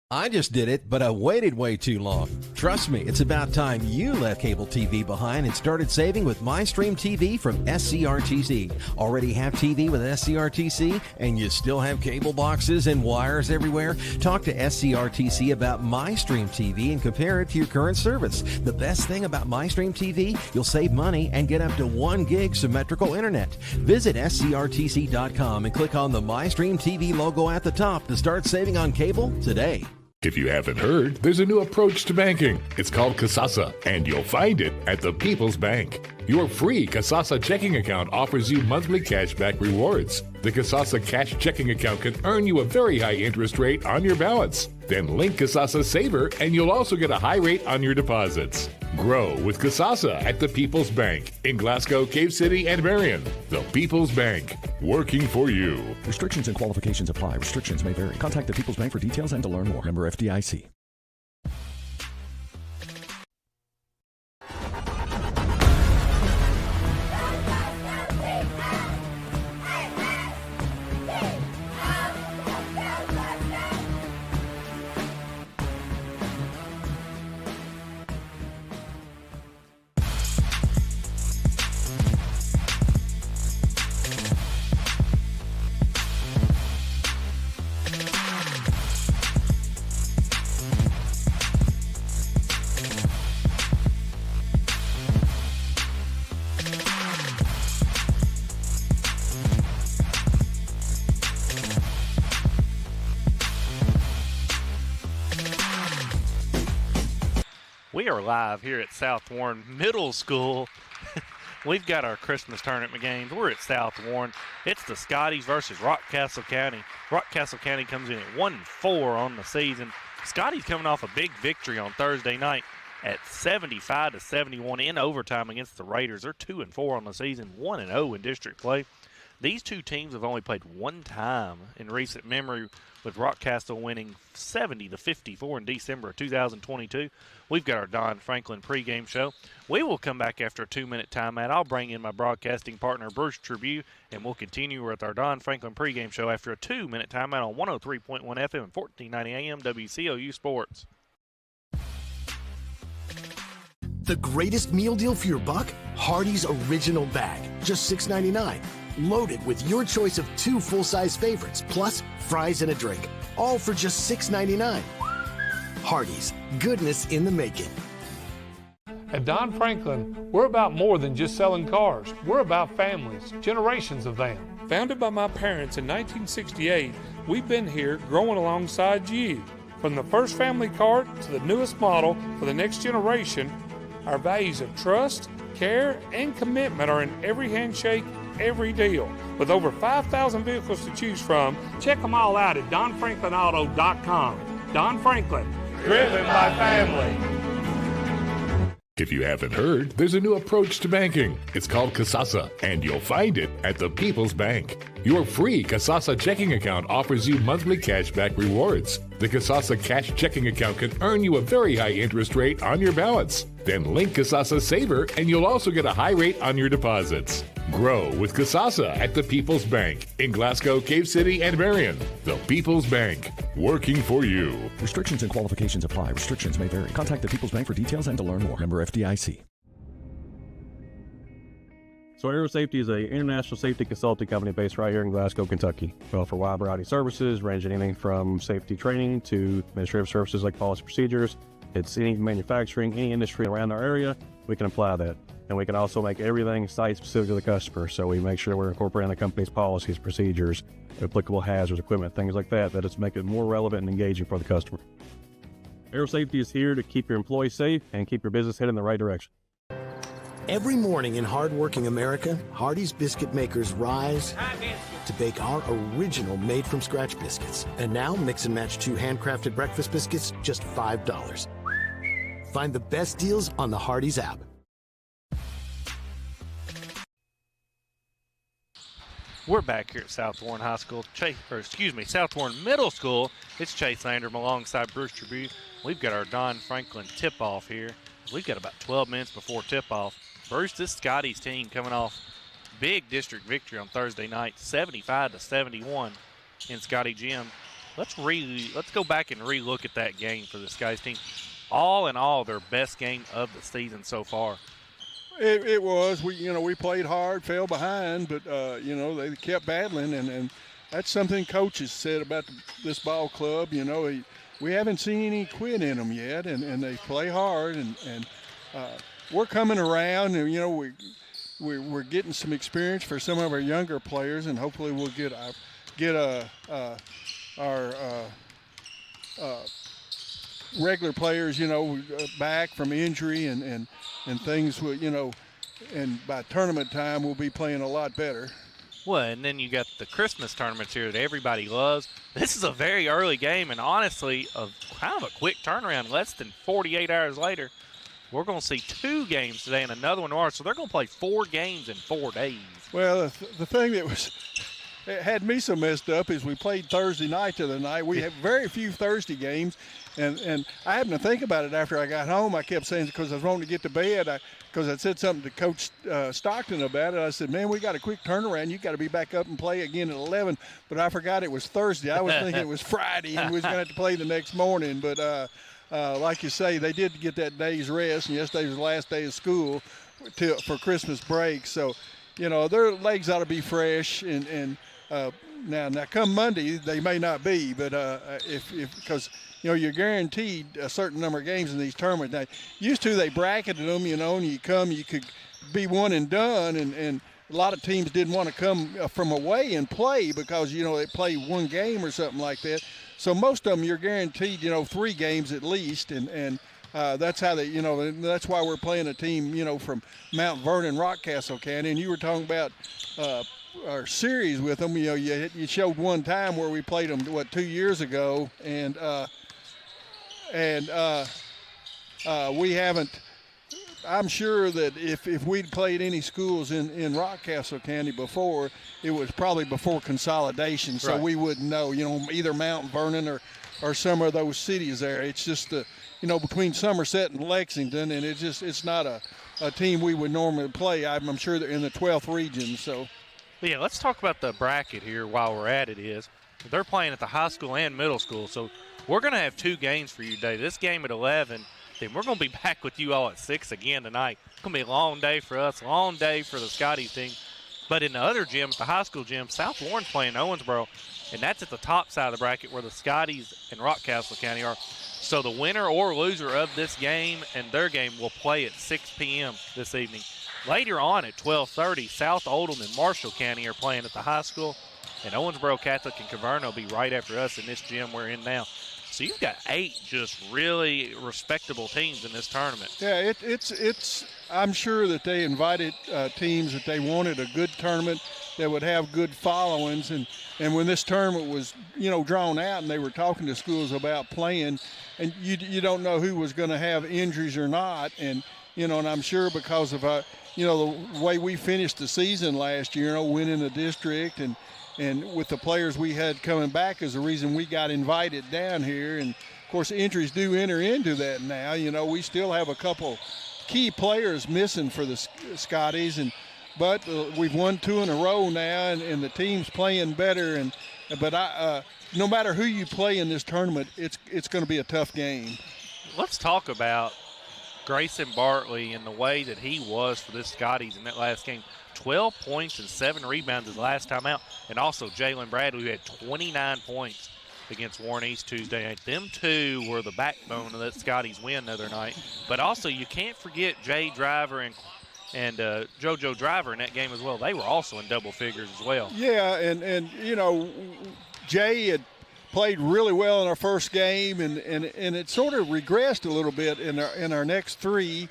I just did it, but I waited way too long. Trust me, it's about time you left cable TV behind and started saving with MyStream TV from SCRTC. Already have TV with SCRTC and you still have cable boxes and wires everywhere? Talk to SCRTC about MyStream TV and compare it to your current service. The best thing about MyStream TV, you'll save money and get up to 1 gig symmetrical internet. Visit scrtc.com and click on the MyStream TV logo at the top to start saving on cable today. If you haven't heard, there's a new approach to banking. It's called Kasasa, and you'll find it at the People's Bank. Your free Kasasa checking account offers you monthly cashback rewards. The Kasasa Cash checking account can earn you a very high interest rate on your balance. Then link Kasasa Saver, and you'll also get a high rate on your deposits. Grow with Kasasa at the People's Bank in Glasgow, Cave City, and Marion. The People's Bank, working for you. Restrictions and qualifications apply. Restrictions may vary. Contact the People's Bank for details and to learn more. Member FDIC. We are live here at South Warren Middle School. We've got our Christmas tournament games. We're at South Warren. It's the Scotties versus Rockcastle County. Rockcastle County comes in at 1-4 on the season. Scotties coming off a big victory on Thursday night at 75-71 in overtime against the Raiders. They're 2-4 on the season, 1-0 in district play. These two teams have only played one time in recent memory, with Rockcastle winning 70-54 in December of 2022. We've got our Don Franklin pregame show. We will come back after a 2-minute timeout. I'll bring in my broadcasting partner, Bruce Tribune, and we'll continue with our Don Franklin pregame show after a 2-minute timeout on 103.1 FM and 1490 AM WCOU Sports. The greatest meal deal for your buck? Hardee's Original Bag, just $6.99. Loaded with your choice of 2 full-size favorites, plus fries and a drink. All for just $6.99. Hardee's, goodness in the making. At Don Franklin, we're about more than just selling cars. We're about families, generations of them. Founded by my parents in 1968, we've been here growing alongside you. From the first family car to the newest model for the next generation, our values of trust, care, and commitment are in every handshake, every deal. With over 5,000 vehicles to choose from, Check them all out at DonFranklinAuto.com. Don Franklin, driven by family. If you haven't heard, there's a new approach to banking. It's called Kasasa, and you'll find it at the People's Bank. Your free Kasasa checking account offers you monthly cashback rewards. The Kasasa Cash checking account can earn you a very high interest rate on your balance. Then link Kasasa Saver, and you'll also get a high rate on your deposits. Grow with Kasasa at the People's Bank in Glasgow, Cave City, and Marion. The People's Bank, working for you. Restrictions and qualifications apply. Restrictions may vary. Contact the People's Bank for details and to learn more. Member FDIC. So Aero Safety is an international safety consulting company based right here in Glasgow, Kentucky. We offer a wide variety of services, ranging anything from safety training to administrative services like policy procedures. It's any manufacturing, any industry around our area, we can apply that. And we can also make everything site-specific to the customer. So we make sure we're incorporating the company's policies, procedures, applicable hazards, equipment, things like that, that it's make it more relevant and engaging for the customer. Aero Safety is here to keep your employees safe and keep your business headed in the right direction. Every morning in hardworking America, Hardee's biscuit makers rise to bake our original made-from-scratch biscuits. And now, mix and match 2 handcrafted breakfast biscuits, just $5. Find the best deals on the Hardee's app. We're back here at South Warren High School, South Warren Middle School. It's Chase Landrum alongside Bruce Tribune. We've got our Don Franklin tip-off here. We've got about 12 minutes before tip-off. Bruce, this Scotties team coming off big district victory on Thursday night, 75-71 in Scotty Gym. let's go back and relook at that game for this Skies team. All in all, their best game of the season so far. It was. We played hard, fell behind, but they kept battling, and that's something coaches said about this ball club. We haven't seen any quit in them yet, and they play hard, and we're coming around, and we're getting some experience for some of our younger players, and hopefully we'll get our regular players, back from injury and things will, and by tournament time we'll be playing a lot better. Well, and then you got the Christmas tournaments here that everybody loves. This is a very early game, and honestly, kind of a quick turnaround. Less than 48 hours later, we're going to see 2 games today and another one tomorrow. So they're going to play 4 games in 4 days. Well, the thing that it had me so messed up is we played Thursday night the other night. We have very few Thursday games, and I happened to think about it after I got home. I kept saying, because I was wanting to get to bed, because I said something to Coach Stockton about it. I said, man, we got a quick turnaround. You got to be back up and play again at 11. But I forgot it was Thursday. I was thinking it was Friday, and we was going to have to play the next morning. But like you say, they did get that day's rest, and yesterday was the last day of school for Christmas break. So, their legs ought to be fresh, and now come Monday they may not be, but because you're guaranteed a certain number of games in these tournaments. Now, used to they bracketed them, and you could be one and done, and a lot of teams didn't want to come from away and play because they play one game or something like that. So most of them you're guaranteed 3 games at least, and that's how they that's why we're playing a team from Mount Vernon, Rockcastle County, and you were talking about our series with them. You showed one time where we played them 2 years ago, and we haven't. I'm sure that if we'd played any schools in Rockcastle County before, it was probably before consolidation, so we wouldn't know. Either Mount Vernon or some of those cities there. It's just between Somerset and Lexington, and it's not a team we would normally play. I'm sure they're in the 12th region. So, yeah, let's talk about the bracket here while we're at it. They're playing at the high school and middle school, so we're going to have 2 games for you today. This game at 11, then we're going to be back with you all at 6 again tonight. It's going to be a long day for us, long day for the Scotties team. But in the other gym, the high school gym, South Warren's playing Owensboro, and that's at the top side of the bracket where the Scotties and Rockcastle County are. So the winner or loser of this game and their game will play at 6 p.m. this evening. Later on at 12:30, South Oldham and Marshall County are playing at the high school, and Owensboro Catholic and Caverna will be right after us in this gym we're in now. So you've got 8 just really respectable teams in this tournament. Yeah, it's. I'm sure that they invited teams that they wanted a good tournament that would have good followings, and when this tournament was drawn out and they were talking to schools about playing, and you don't know who was going to have injuries or not, and and I'm sure because of the way we finished the season last year, winning the district and with the players we had coming back is the reason we got invited down here. And, of course, injuries do enter into that now. We still have a couple key players missing for the Scotties, but we've won 2 in a row now, and the team's playing better. But no matter who you play in this tournament, it's going to be a tough game. Let's talk about Grayson Bartley and the way that he was for this Scotties in that last game. 12 points and 7 rebounds his last time out. And also Jalen Bradley, who had 29 points against Warren East Tuesday night. Them 2 were the backbone of that Scotties win the other night. But also you can't forget Jay Driver and JoJo Driver in that game as well. They were also in double figures as well. Yeah, and Jay had played really well in our first game, and it sort of regressed a little bit in our next 3.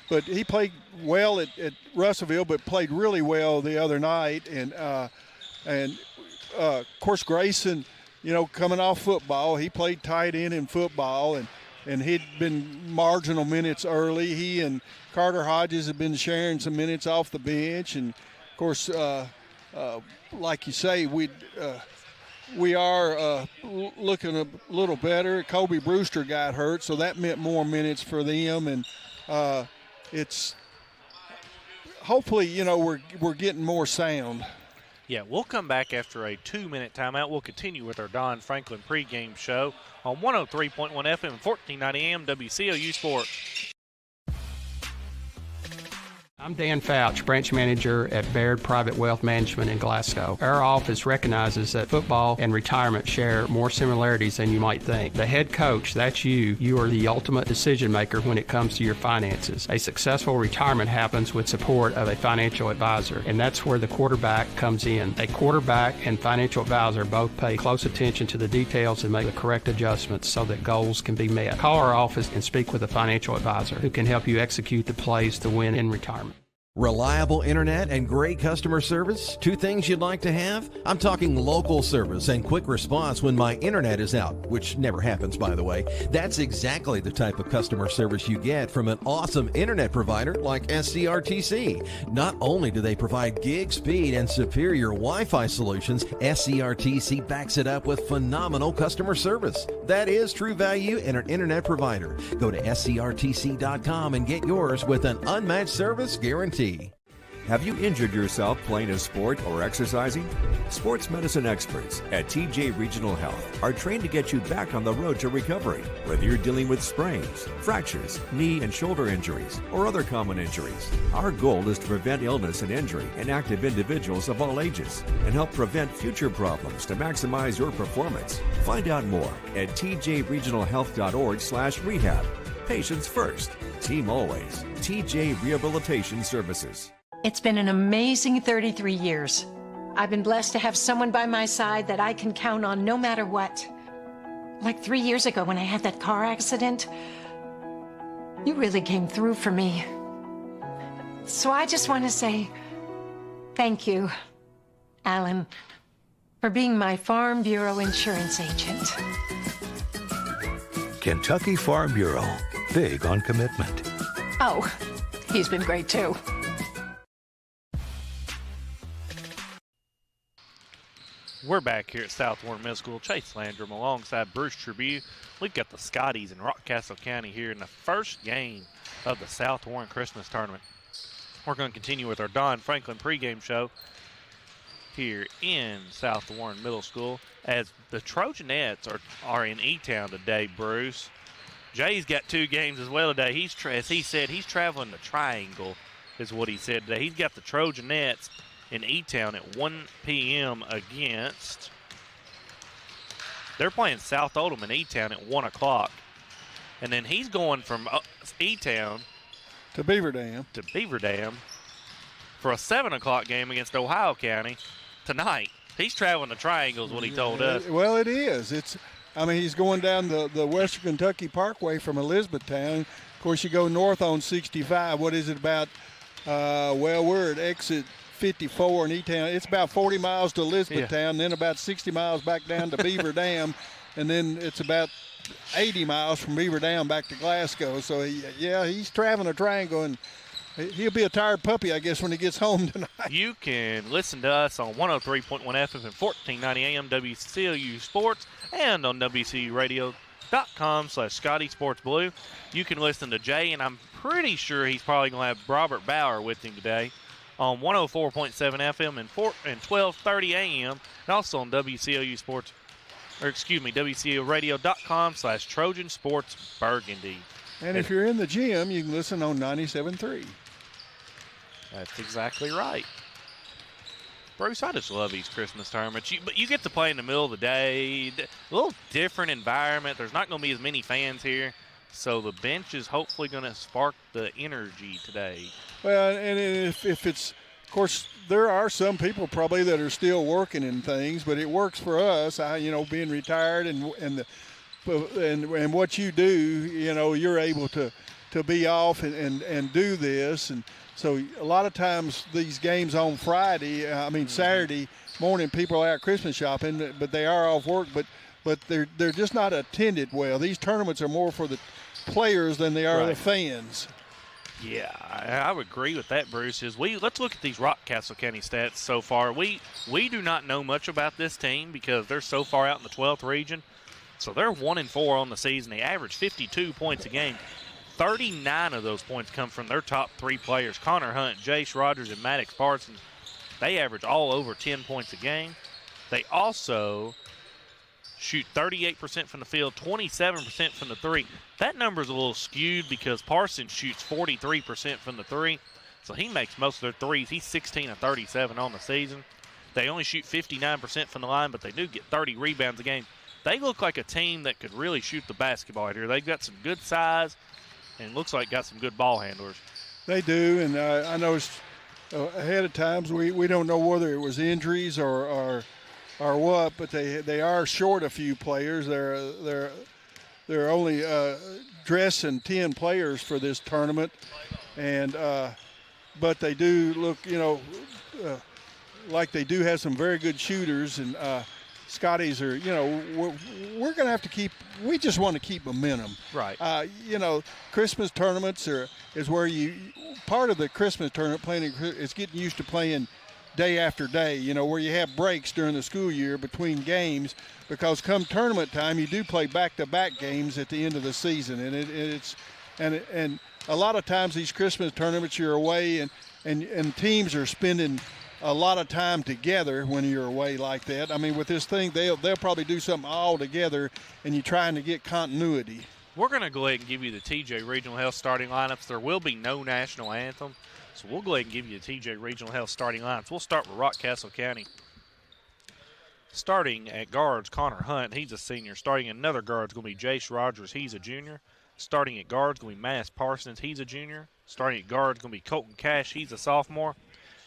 But he played well at Russellville, but played really well the other night. And of course, Grayson, coming off football, he played tight end in football, and he'd been marginal minutes early. He and Carter Hodges have been sharing some minutes off the bench. And, of course, like you say, we are looking a little better. Kobe Brewster got hurt, so that meant more minutes for them. And it's hopefully, we're getting more sound. Yeah, we'll come back after a 2-minute timeout. We'll continue with our Don Franklin pregame show on 103.1 FM and 1490 AM WCOU Sports. I'm Dan Fouch, branch manager at Baird Private Wealth Management in Glasgow. Our office recognizes that football and retirement share more similarities than you might think. The head coach, that's you. You are the ultimate decision maker when it comes to your finances. A successful retirement happens with support of a financial advisor, and that's where the quarterback comes in. A quarterback and financial advisor both pay close attention to the details and make the correct adjustments so that goals can be met. Call our office and speak with a financial advisor who can help you execute the plays to win in retirement. Reliable internet and great customer service, 2 things you'd like to have? I'm talking local service and quick response when my internet is out, which never happens, by the way. That's exactly the type of customer service you get from an awesome internet provider like SCRTC. Not only do they provide gig speed and superior Wi-Fi solutions, SCRTC backs it up with phenomenal customer service. That is true value in an internet provider. Go to scrtc.com and get yours with an unmatched service guarantee. Have you injured yourself playing a sport or exercising? Sports medicine experts at TJ Regional Health are trained to get you back on the road to recovery, whether you're dealing with sprains, fractures, knee and shoulder injuries, or other common injuries. Our goal is to prevent illness and injury in active individuals of all ages and help prevent future problems to maximize your performance. Find out more at tjregionalhealth.org/rehab. Patients first, team always. TJ Rehabilitation Services. It's been an amazing 33 years. I've been blessed to have someone by my side that I can count on no matter what. Like 3 years ago when I had that car accident, you really came through for me. So I just want to say thank you, Alan, for being my Farm Bureau insurance agent. Kentucky Farm Bureau, big on commitment. Oh, he's been great too. We're back here at South Warren Middle School. Chase Landrum alongside Bruce Tribune. We've got the Scotties in Rockcastle County here in the first game of the South Warren Christmas Tournament. We're going to continue with our Don Franklin pregame show here in South Warren Middle School as the Trojanettes are in E-Town today, Bruce. Jay's got 2 games as well today. As he said, he's traveling to Triangle is what he said today. He's got the Trojanettes in E-Town at 1 p.m. against. They're playing South Oldham in E-Town at 1 o'clock. And then he's going from E-Town to Beaver Dam for a 7 o'clock game against Ohio County tonight. He's traveling to Triangle is what he told us. Well, it is. He's going down the Western Kentucky Parkway from Elizabethtown. Of course, you go north on 65. What is it about? We're at exit 54 in E-Town. It's about 40 miles to Elizabethtown, then about 60 miles back down to Beaver Dam, and then it's about 80 miles from Beaver Dam back to Glasgow. So, he's traveling a Triangle, and he'll be a tired puppy, I guess, when he gets home tonight. You can listen to us on 103.1 FM and 1490 AM WCOU Sports and on WCURadio.com/Scotty Sports Blue. You can listen to Jay, and I'm pretty sure he's probably going to have Robert Bauer with him today on 104.7 FM and 1230 AM, and also on WCURadio.com/Trojan Sports Burgundy. And if you're in the gym, you can listen on 97.3. That's exactly right. Bruce, I just love these Christmas tournaments. But you get to play in the middle of the day, a little different environment. There's not going to be as many fans here, so the bench is hopefully going to spark the energy today. Well, and if it's, of course, there are some people probably that are still working in things, but it works for us. Being retired and what you do, you're able to be off and do this. And so a lot of times these games on Friday, Saturday morning, people are out Christmas shopping, but they are off work, but they're just not attended well. These tournaments are more for the players than they are the fans. Yeah, I would agree with that, Bruce. Let's look at these Rockcastle County stats so far. We do not know much about this team because they're so far out in the 12th region. So they're 1-4 on the season. They average 52 points a game. 39 of those points come from their top 3 players, Connor Hunt, Jace Rogers, and Maddox Parsons. They average all over 10 points a game. They also shoot 38% from the field, 27% from the three. That number is a little skewed because Parsons shoots 43% from the three, so he makes most of their threes. He's 16 of 37 on the season. They only shoot 59% from the line, but they do get 30 rebounds a game. They look like a team that could really shoot the basketball here. They've got some good size and looks like got some good ball handlers. They do, and I noticed ahead of times we don't know whether it was injuries or what, but they are short a few players. They're only dressing 10 players for this tournament, and but they do look, like they do have some very good shooters, and Scotties are, we're going to have to keep. We just want to keep momentum, right? Christmas tournaments is where part of the Christmas tournament playing is getting used to playing day after day, where you have breaks during the school year between games, because come tournament time, you do play back-to-back games at the end of the season, and a lot of times these Christmas tournaments you're away, and teams are spending a lot of time together when you're away like that. I mean, with this thing, they'll probably do something all together, and you're trying to get continuity. We're going to go ahead and give you the TJ Regional Health starting lineups. There will be no national anthem, so we'll go ahead and give you the TJ Regional Health starting lineups. We'll start with Rockcastle County. Starting at guards, Connor Hunt, he's a senior. Starting at another guard is going to be Jace Rogers, he's a junior. Starting at guard is going to be Mass Parsons, he's a junior. Starting at guard is going to be Colton Cash, he's a sophomore.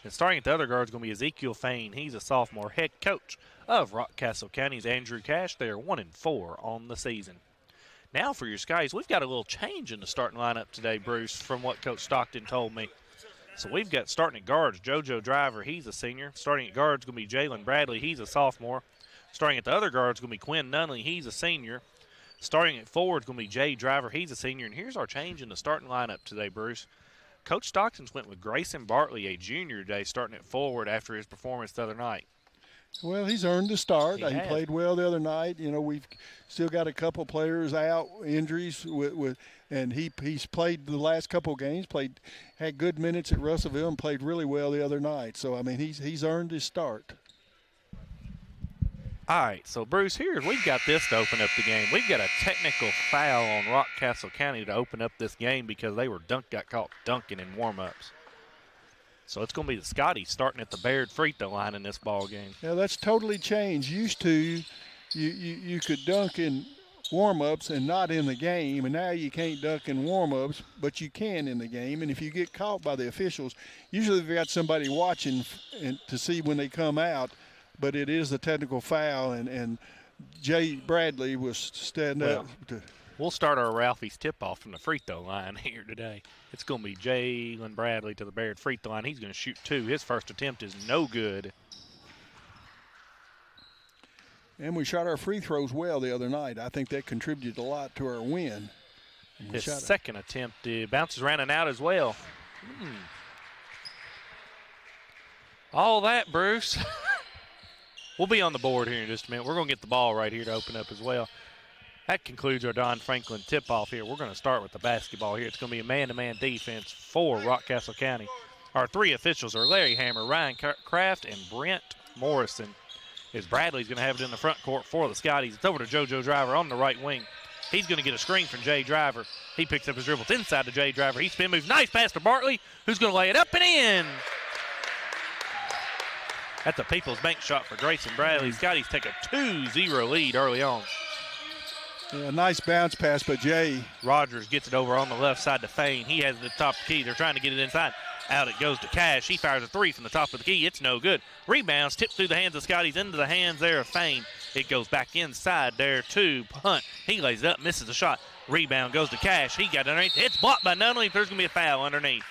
And starting at the other guard is going to be Ezekiel Fain, he's a sophomore. Head coach of Rockcastle County is Andrew Cash. They are 1-4 on the season. Now for your Skies, we've got a little change in the starting lineup today, Bruce, from what Coach Stockton told me. So we've got starting at guards, JoJo Driver, he's a senior. Starting at guards is going to be Jalen Bradley, he's a sophomore. Starting at the other guard is going to be Quinn Nunley, he's a senior. Starting at forward is going to be Jay Driver, he's a senior. And here's our change in the starting lineup today, Bruce. Coach Stockton's went with Grayson Bartley, a junior today, starting at forward after his performance the other night. Well, he's earned the start. He has. Played well the other night. We've still got a couple players out, injuries, and he's played the last couple games. Had good minutes at Russellville and played really well the other night. So I mean, he's earned his start. All right, so Bruce, here we've got this to open up the game. We've got a technical foul on Rockcastle County to open up this game because they got caught dunking in warm-ups. So it's going to be the Scotties starting at the Baird free throw line in this ball game. Yeah, that's totally changed. Used to, you could dunk in warm-ups and not in the game, and now you can't dunk in warm-ups, but you can in the game. And if you get caught by the officials, usually they've got somebody watching to see when they come out, but it is a technical foul, and Jay Bradley was standing up. We'll start our Ralphie's tip-off from the free throw line here today. It's going to be Jalen Bradley to the Baird free throw line. He's going to shoot two. His first attempt is no good. And we shot our free throws well the other night. I think that contributed a lot to our win. His second attempt bounces around and out as well. All that, Bruce. We'll be on the board here in just a minute. We're going to get the ball right here to open up as well. That concludes our Don Franklin tip-off here. We're going to start with the basketball here. It's going to be a man-to-man defense for Rockcastle County. Our three officials are Larry Hammer, Ryan Kraft, and Brent Morrison. As Bradley's going to have it in the front court for the Scotties. It's over to JoJo Driver on the right wing. He's going to get a screen from Jay Driver. He picks up his dribbles inside to Jay Driver. He spin moves. Nice pass to Bartley, who's going to lay it up and in. That's a People's Bank shot for Grayson Bradley. Scotties take a 2-0 lead early on. Yeah, nice bounce pass by Jay. Rogers gets it over on the left side to Fain. He has it at the top of the key. They're trying to get it inside. Out it goes to Cash. He fires a three from the top of the key. It's no good. Rebounds, tipped through the hands of Scotties into the hands there of Fain. It goes back inside there to Hunt. He lays it up, misses the shot. Rebound goes to Cash. He got it underneath. It's blocked by Nunley. There's going to be a foul underneath.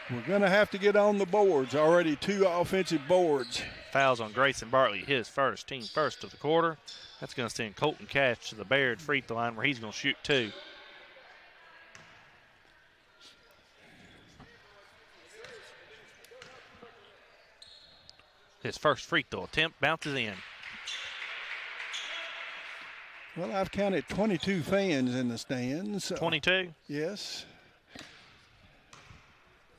We're going to have to get on the boards. Already 2 offensive boards. Fouls on Grayson Bartley, his first, team first of the quarter. That's going to send Colton Cash to the Baird free throw line where he's going to shoot two. His first free throw attempt bounces in. Well, I've counted 22 fans in the stands. 22? Yes.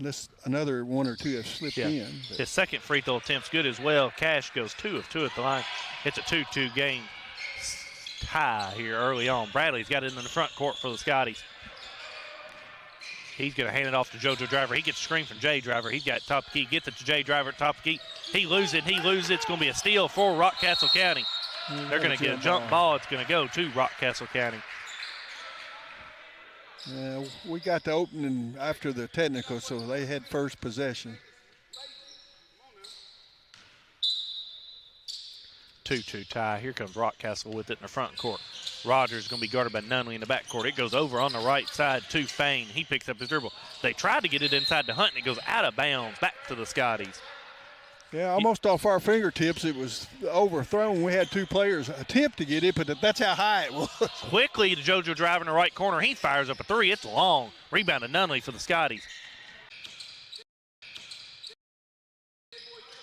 Unless another one or two have slipped in. But. His second free throw attempt's good as well. Cash goes 2 of 2 at the line. It's a 2-2 game tie here early on. Bradley's got it in the front court for the Scotties. He's going to hand it off to JoJo Driver. He gets a screen from Jay Driver. He's got top of the key. Gets it to Jay Driver at top of the key. He loses it. It's going to be a steal for Rockcastle County. They're going to get a jump ball. It's going to go to Rockcastle County. Yeah, we got the opening after the technical, so they had first possession. 2-2 tie. Here comes Rockcastle with it in the front court. Rogers is going to be guarded by Nunley in the back court. It goes over on the right side to Fain. He picks up his dribble. They tried to get it inside to Hunt, and it goes out of bounds back to the Scotties. Yeah, almost off our fingertips. It was overthrown. We had two players attempt to get it, but that's how high it was. Quickly to JoJo Driver in the right corner. He fires up a three. It's long. Rebound to Nunley for the Scotties.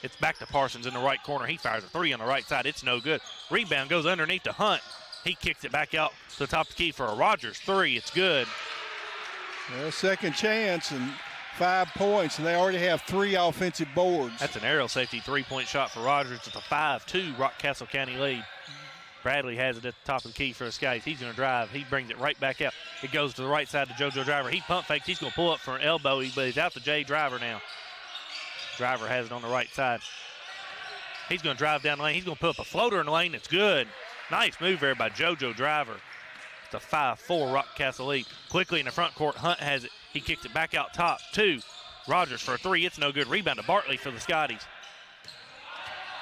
It's back to Parsons in the right corner. He fires a three on the right side. It's no good. Rebound goes underneath to Hunt. He kicks it back out to the top of the key for a Rogers three. It's good. Well, second chance and 5 points, and they already have 3 offensive boards. That's an aerial safety three-point shot for Rogers. It's a 5-2 Rockcastle County lead. Bradley has it at the top of the key for the Skies. He's going to drive. He brings it right back out. It goes to the right side to JoJo Driver. He pump fakes. He's going to pull up for an elbow, but he's out to Jay Driver now. Driver has it on the right side. He's going to drive down the lane. He's going to put up a floater in the lane. It's good. Nice move there by JoJo Driver. It's a 5-4 Rockcastle lead. Quickly in the front court, Hunt has it. He kicks it back out top. 2. Rogers for a 3. It's no good. Rebound to Bartley for the Scotties.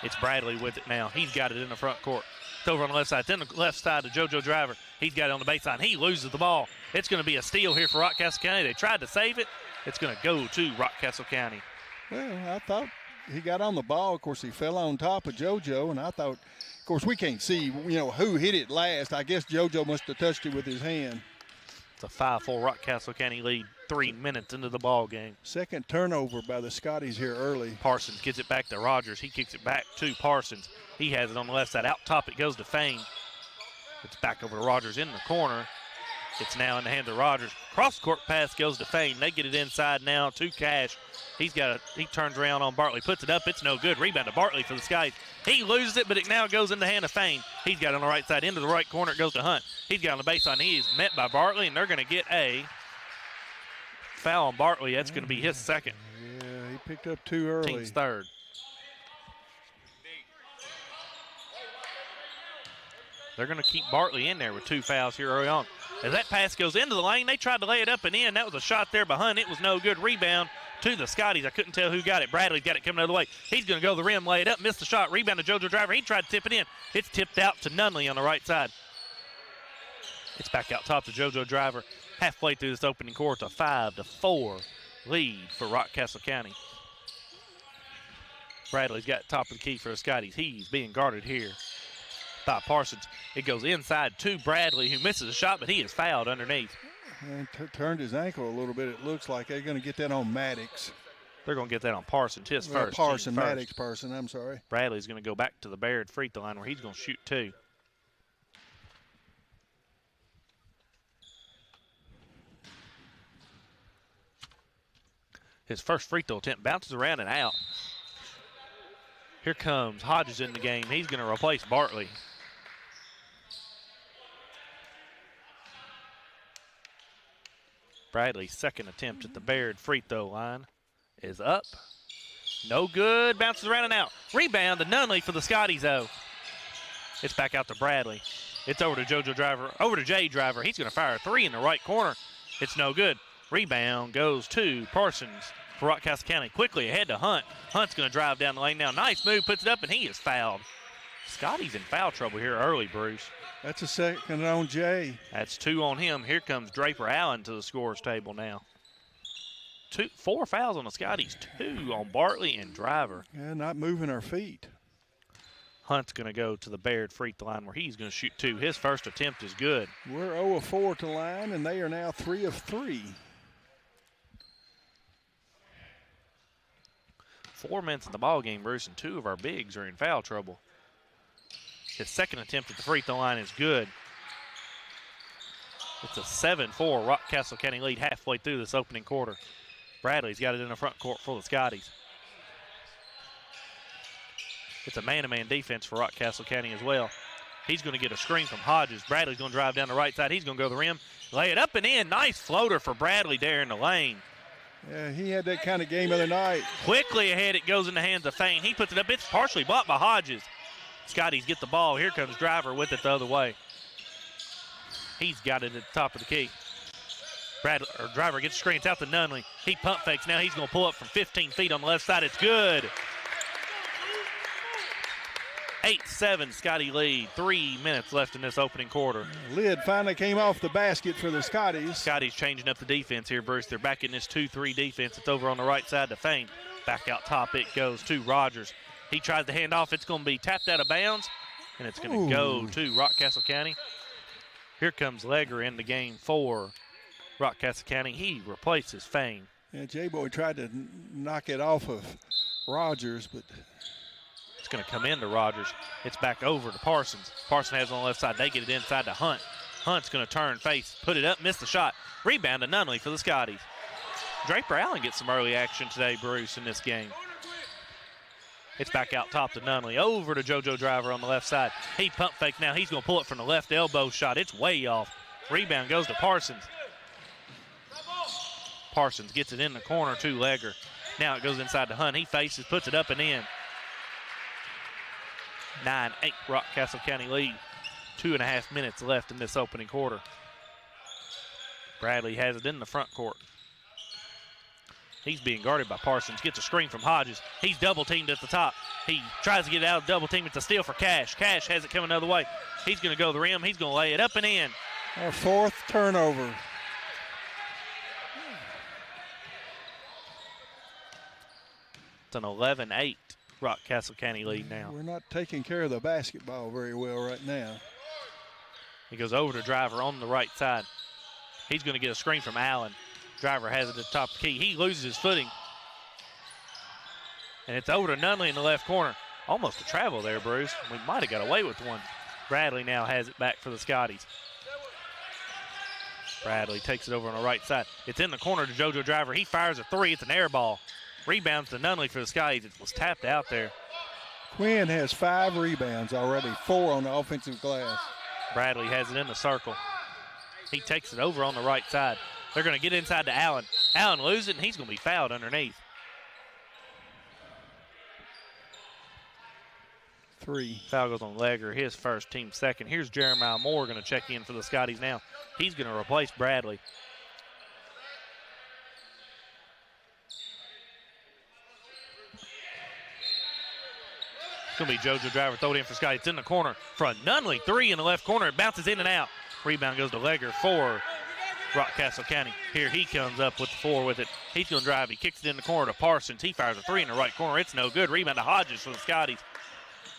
It's Bradley with it now. He's got it in the front court. It's over on the left side. It's in the left side to JoJo Driver. He's got it on the baseline. He loses the ball. It's going to be a steal here for Rockcastle County. They tried to save it. It's going to go to Rockcastle County. Well, I thought he got on the ball. Of course, he fell on top of JoJo, and I thought, of course, we can't see, who hit it last. I guess JoJo must have touched it with his hand. It's a 5-4 Rockcastle County lead 3 minutes into the ball game. Second turnover by the Scotties here early. Parsons gets it back to Rogers. He kicks it back to Parsons. He has it on the left side. Out top it goes to Fain. It's back over to Rogers in the corner. It's now in the hands of Rogers. Cross-court pass goes to Fain. They get it inside now to Cash. He turns around on Bartley, puts it up. It's no good. Rebound to Bartley for the Skies. He loses it, but it now goes in the hand of Fain. He's got it on the right side into the right corner. It goes to Hunt. He's got it on the baseline. He is met by Bartley, and they're going to get a foul on Bartley. That's going to be his second. Yeah, he picked up 2 early. Team's third. They're going to keep Bartley in there with 2 fouls here early on. As that pass goes into the lane, they tried to lay it up and in. That was a shot there by Hunt. It was no good. Rebound to the Scotties. I couldn't tell who got it. Bradley's got it coming the other way. He's going to go to the rim, lay it up, missed the shot. Rebound to JoJo Driver. He tried to tip it in. It's tipped out to Nunley on the right side. It's back out top to JoJo Driver. Halfway through this opening quarter, a 5-4 lead for Rockcastle County. Bradley's got top of the key for the Scotties. He's being guarded here by Parsons. It goes inside to Bradley, who misses a shot, but he is fouled underneath. And turned his ankle a little bit. It looks like they're going to get that on Maddox. They're going to get that on Parsons, his first. Maddox Parson, I'm sorry. Bradley's going to go back to the Baird free throw line where he's going to shoot 2. His first free throw attempt bounces around and out. Here comes Hodges in the game. He's going to replace Bartley. Bradley's second attempt at the Baird free throw line is up. No good. Bounces around and out. Rebound to Nunley for the Scotties, though. It's back out to Bradley. It's over to JoJo Driver. Over to Jay Driver. He's going to fire a 3 in the right corner. It's no good. Rebound goes to Parsons for Rockcastle County. Quickly ahead to Hunt. Hunt's going to drive down the lane now. Nice move. Puts it up, and he is fouled. Scotty's in foul trouble here early, Bruce. That's a second on Jay. That's 2 on him. Here comes Draper Allen to the scorer's table now. 4 fouls on the Scotties, 2 on Bartley and Driver. Yeah, not moving our feet. Hunt's going to go to the Baird free throw line where he's going to shoot 2. His first attempt is good. We're 0 of 4 to line, and they are now 3 of 3. 4 minutes in the ball game, Bruce, and 2 of our bigs are in foul trouble. His second attempt at the free throw line is good. It's a 7-4 Rockcastle County lead halfway through this opening quarter. Bradley's got it in the front court for the Scotties. It's a man-to-man defense for Rockcastle County as well. He's going to get a screen from Hodges. Bradley's going to drive down the right side. He's going to go to the rim, lay it up and in. Nice floater for Bradley there in the lane. Yeah, he had that kind of game the other night. Quickly ahead, it goes in the hands of Fain. He puts it up. It's partially blocked by Hodges. Scotties get the ball. Here comes Driver with it the other way. He's got it at the top of the key. Driver gets screen. It's out to Nunley. He pump fakes. Now he's going to pull up from 15 feet on the left side. It's good. 8-7 Scotty lead. 3 minutes left in this opening quarter. Lid finally came off the basket for the Scotties. Scotty's changing up the defense here, Bruce. They're back in this 2-3 defense. It's over on the right side to Fain. Back out top it goes to Rogers. He tries to hand off. It's going to be tapped out of bounds, and it's going to go to Rockcastle County. Here comes Legger in the game for Rockcastle County. He replaces Fain. Yeah, J-Boy tried to knock it off of Rogers, but it's going to come into Rogers. It's back over to Parsons. Parsons has it on the left side. They get it inside to Hunt. Hunt's going to turn, face, put it up, miss the shot. Rebound to Nunley for the Scotties. Draper Allen gets some early action today, Bruce, in this game. It's back out top to Nunley. Over to JoJo Driver on the left side. He pump fake now. He's going to pull it from the left elbow shot. It's way off. Rebound goes to Parsons. Parsons gets it in the corner to Legger. Now it goes inside to Hunt. He faces, puts it up and in. 9-8 Rockcastle County lead. 2.5 minutes left in this opening quarter. Bradley has it in the front court. He's being guarded by Parsons. Gets a screen from Hodges. He's double teamed at the top. He tries to get out of double team. It's a steal for Cash. Cash has it coming the other way. He's going to go to the rim. He's going to lay it up and in. Our fourth turnover. It's an 11-8 Rockcastle County lead now. We're not taking care of the basketball very well right now. He goes over to Driver on the right side. He's going to get a screen from Allen. Driver has it at the top of the key. He loses his footing. And it's over to Nunley in the left corner. Almost a travel there, Bruce. We might have got away with one. Bradley now has it back for the Scotties. Bradley takes it over on the right side. It's in the corner to JoJo Driver. He fires a three. It's an air ball. Rebounds to Nunley for the Scotties. It was tapped out there. Quinn has 5 rebounds already, 4 on the offensive glass. Bradley has it in the circle. He takes it over on the right side. They're going to get inside to Allen. Allen loses it, and he's going to be fouled underneath. 3. Foul goes on Legger, his first, team second. Here's Jeremiah Moore going to check in for the Scotties now. He's going to replace Bradley. It's going to be JoJo Driver, throw it in for Scotty. It's in the corner for a Nunley three in the left corner. It bounces in and out. Rebound goes to Legger for Rockcastle County. Here he comes up with the 4 with it. He's going to drive. He kicks it in the corner to Parsons. He fires a 3 in the right corner. It's no good. Rebound to Hodges for the Scotties.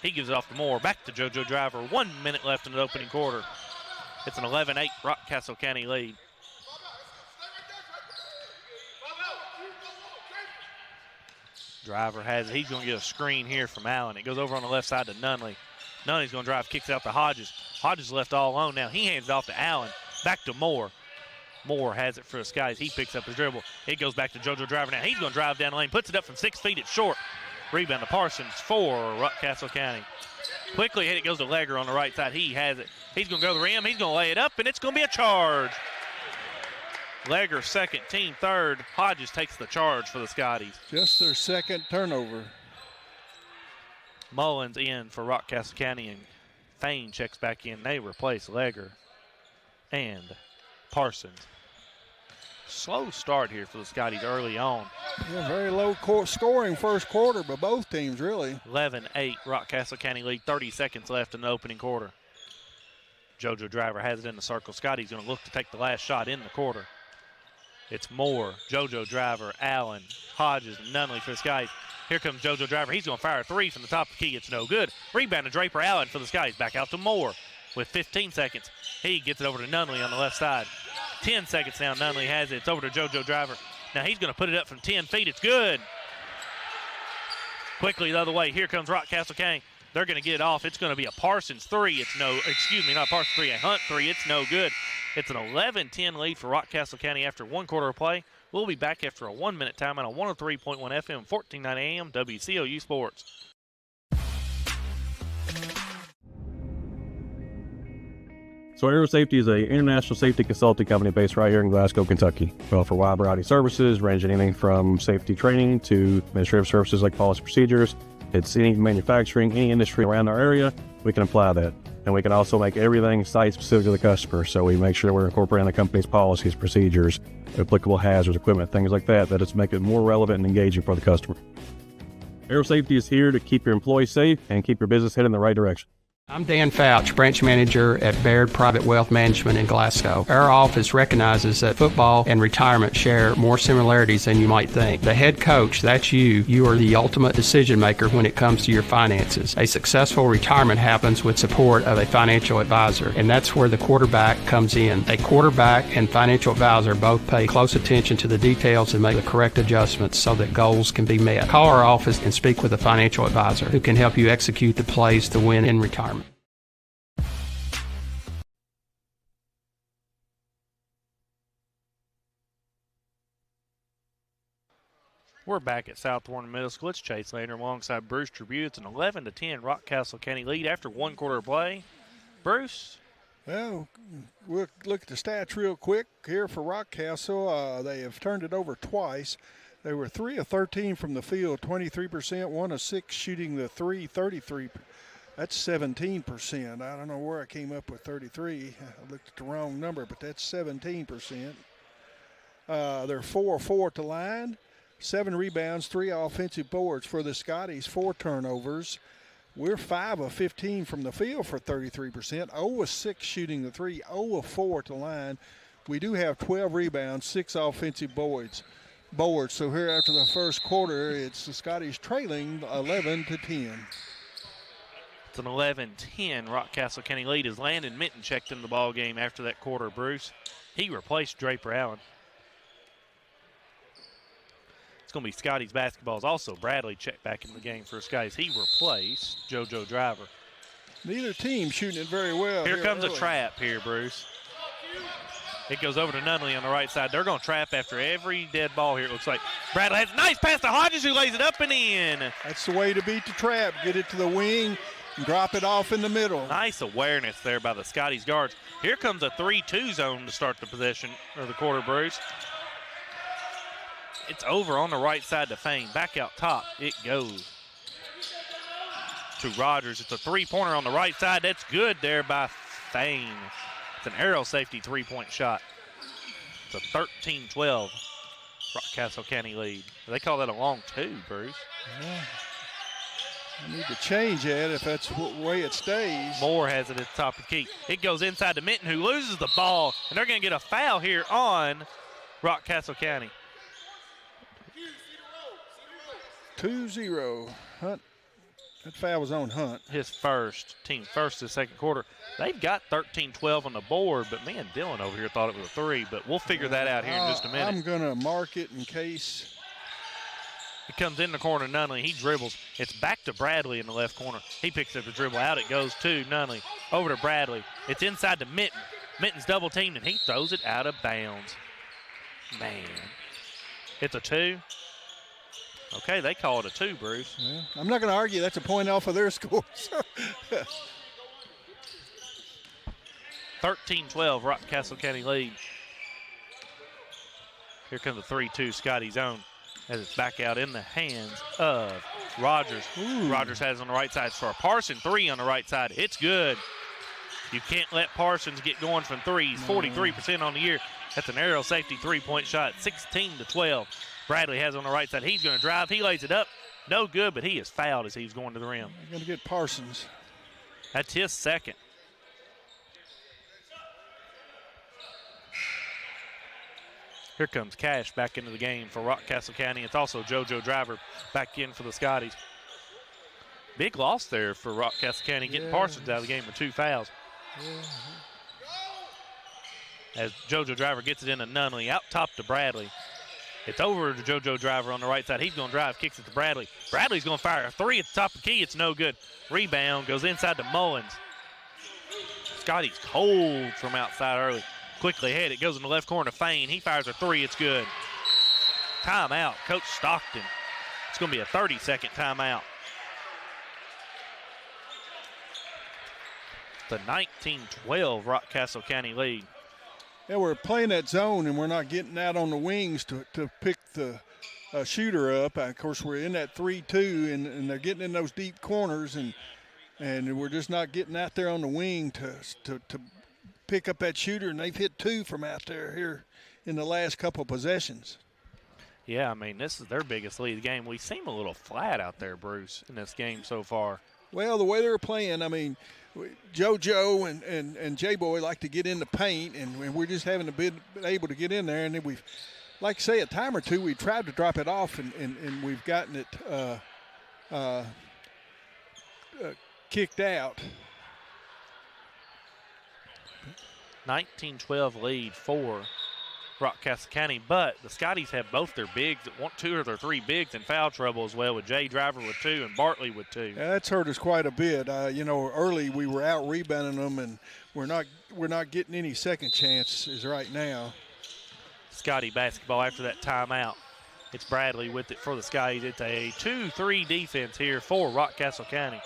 He gives it off to Moore. Back to JoJo Driver. 1 minute left in the opening quarter. It's an 11-8 Rockcastle County lead. Driver has it. He's going to get a screen here from Allen. It goes over on the left side to Nunley. Nunley's going to drive, kicks it out to Hodges. Hodges left all alone now. He hands it off to Allen. Back to Moore. Moore has it for the Skies. He picks up his dribble. It goes back to JoJo Driver now. He's going to drive down the lane. Puts it up from 6 feet. It's short. Rebound to Parsons for Rockcastle County. Quickly hit. It goes to Legger on the right side. He has it. He's going to go to the rim. He's going to lay it up, and it's going to be a charge. Legger second, team third. Hodges takes the charge for the Scotties. Just their second turnover. Mullins in for Rockcastle County, and Fain checks back in. They replace Legger and Parsons. Slow start here for the Scotties early on. Yeah, very low scoring first quarter by both teams, really. 11-8 Rockcastle County lead. 30 seconds left in the opening quarter. JoJo Driver has it in the circle. Scotty's going to look to take the last shot in the quarter. It's Moore, JoJo Driver, Allen, Hodges, and Nunley for the Skies. Here comes JoJo Driver. He's going to fire a 3 from the top of the key. It's no good. Rebound to Draper Allen for the Skies. Back out to Moore with 15 seconds. He gets it over to Nunley on the left side. 10 seconds now. Nunley has it. It's over to JoJo Driver. Now he's going to put it up from 10 feet. It's good. Quickly the other way. Here comes Rockcastle County. They're going to get it off. It's going to be a Parsons 3. It's no, excuse me, not Parsons 3, a Hunt 3. It's no good. It's an 11-10 lead for Rockcastle County after one quarter of play. We'll be back after a 1-minute timeout on 103.1 FM, 1490 AM, WCOU Sports. So Aero Safety is an international safety consulting company based right here in Glasgow, Kentucky. We offer a wide variety of services, ranging anything from safety training to administrative services like policy procedures. It's any manufacturing, any industry around our area, we can apply that. And we can also make everything site-specific to the customer. So we make sure we're incorporating the company's policies, procedures, applicable hazards, equipment, things like that, that it's make it more relevant and engaging for the customer. Aero Safety is here to keep your employees safe and keep your business headed in the right direction. I'm Dan Fouch, branch manager at Baird Private Wealth Management in Glasgow. Our office recognizes that football and retirement share more similarities than you might think. The head coach, that's you. You are the ultimate decision maker when it comes to your finances. A successful retirement happens with support of a financial advisor, and that's where the quarterback comes in. A quarterback and financial advisor both pay close attention to the details and make the correct adjustments so that goals can be met. Call our office and speak with a financial advisor who can help you execute the plays to win in retirement. We're back at South Warren Middle School. It's Chase Lander alongside Bruce Tribute. It's an 11-10 Rockcastle County lead after one quarter of play. Bruce? Well, we'll look at the stats real quick here for Rockcastle. They have turned it over twice. They were 3 of 13 from the field, 23%, 1 of 6 shooting the three, 33%. That's 17%. I don't know where I came up with 33. I looked at the wrong number, but that's 17%. They're 4 of 4 to line. 7 rebounds, 3 offensive boards for the Scotties, 4 turnovers. We're 5 of 15 from the field for 33%, 0 of 6 shooting the three, 0 of 4 to line. We do have 12 rebounds, 6 offensive boards. So here after the first quarter, it's the Scotties trailing 11-10. It's an 11-10 Rockcastle County lead as Landon Minton checked in the ball game after that quarter, Bruce. He replaced Draper Allen. It's going to be Scotty's basketballs. Also, Bradley checked back in the game for Scotty's. He replaced JoJo Driver. Neither team shooting it very well. Here comes a trap here, Bruce. It goes over to Nunley on the right side. They're going to trap after every dead ball here, it looks like. Bradley has a nice pass to Hodges, who lays it up and in. That's the way to beat the trap. Get it to the wing and drop it off in the middle. Nice awareness there by the Scotties guards. Here comes a 3-2 zone to start the possession or the quarter, Bruce. It's over on the right side to Fane. Back out top, it goes to Rogers. It's a three-pointer on the right side. That's good there by Fane. It's an Aero Safety three-point shot. It's a 13-12 Rockcastle County lead. They call that a long two, Bruce. Yeah. I need to change that if that's the way it stays. Moore has it at the top of the key. It goes inside to Minton, who loses the ball, and they're going to get a foul here on Rockcastle County. 2-0. Hunt. That foul was on Hunt. His first, team first this second quarter. They've got 13-12 on the board, but man, Dylan over here thought it was a three, but we'll figure that out here in just a minute. I'm going to mark it in case. It comes in the corner, Nunley. He dribbles. It's back to Bradley in the left corner. He picks up the dribble. Out it goes to Nunley. Over to Bradley. It's inside to Minton. Minton's double teamed, and he throws it out of bounds. Man. It's a two. Okay, they call it a two, Bruce. Yeah, I'm not going to argue. That's a point off of their scores. 13-12, Rockcastle County lead. Here comes the 3-2 Scotty zone as it's back out in the hands of Rogers. Ooh. Rogers has it on the right side for a Parson three on the right side. It's good. You can't let Parsons get going from threes. 43% on the year. That's an Aero Safety three-point shot, 16-12. Bradley has it on the right side. He's going to drive. He lays it up. No good, but he is fouled as he's going to the rim. They're going to get Parsons. That's his second. Here comes Cash back into the game for Rockcastle County. It's also JoJo Driver back in for the Scotties. Big loss there for Rockcastle County, getting Parsons out of the game with 2 fouls. As JoJo Driver gets it into Nunley, out top to Bradley. It's over to JoJo Driver on the right side. He's going to drive, kicks it to Bradley. Bradley's going to fire a three at the top of the key. It's no good. Rebound goes inside to Mullins. Scotty's cold from outside early. Quickly ahead, it goes in the left corner to Fain. He fires a three, it's good. Timeout, Coach Stockton. It's going to be a 30-second timeout. The 19-12 Rockcastle County lead. Yeah, we're playing that zone, and we're not getting out on the wings to pick the shooter up. Of course, we're in that 3-2, and they're getting in those deep corners, and we're just not getting out there on the wing to pick up that shooter, and they've hit 2 from out there here in the last couple of possessions. Yeah, I mean, this is their biggest lead of the game. We seem a little flat out there, Bruce, in this game so far. Well, the way they were playing, I mean, JoJo and J-Boy like to get in the paint, and we're just haven't been able to get in there. And then we've, like say, a time or two, we tried to drop it off, and we've gotten it kicked out. 19-12 lead for Rockcastle County, but the Scotties have both their bigs, 2 or 3 bigs in foul trouble as well, with Jay Driver with 2 and Bartley with 2. Yeah, that's hurt us quite a bit. Early we were out rebounding them, and we're not getting any second chances right now. Scotty basketball after that timeout. It's Bradley with it for the Scotties. It's a 2-3 defense here for Rockcastle County.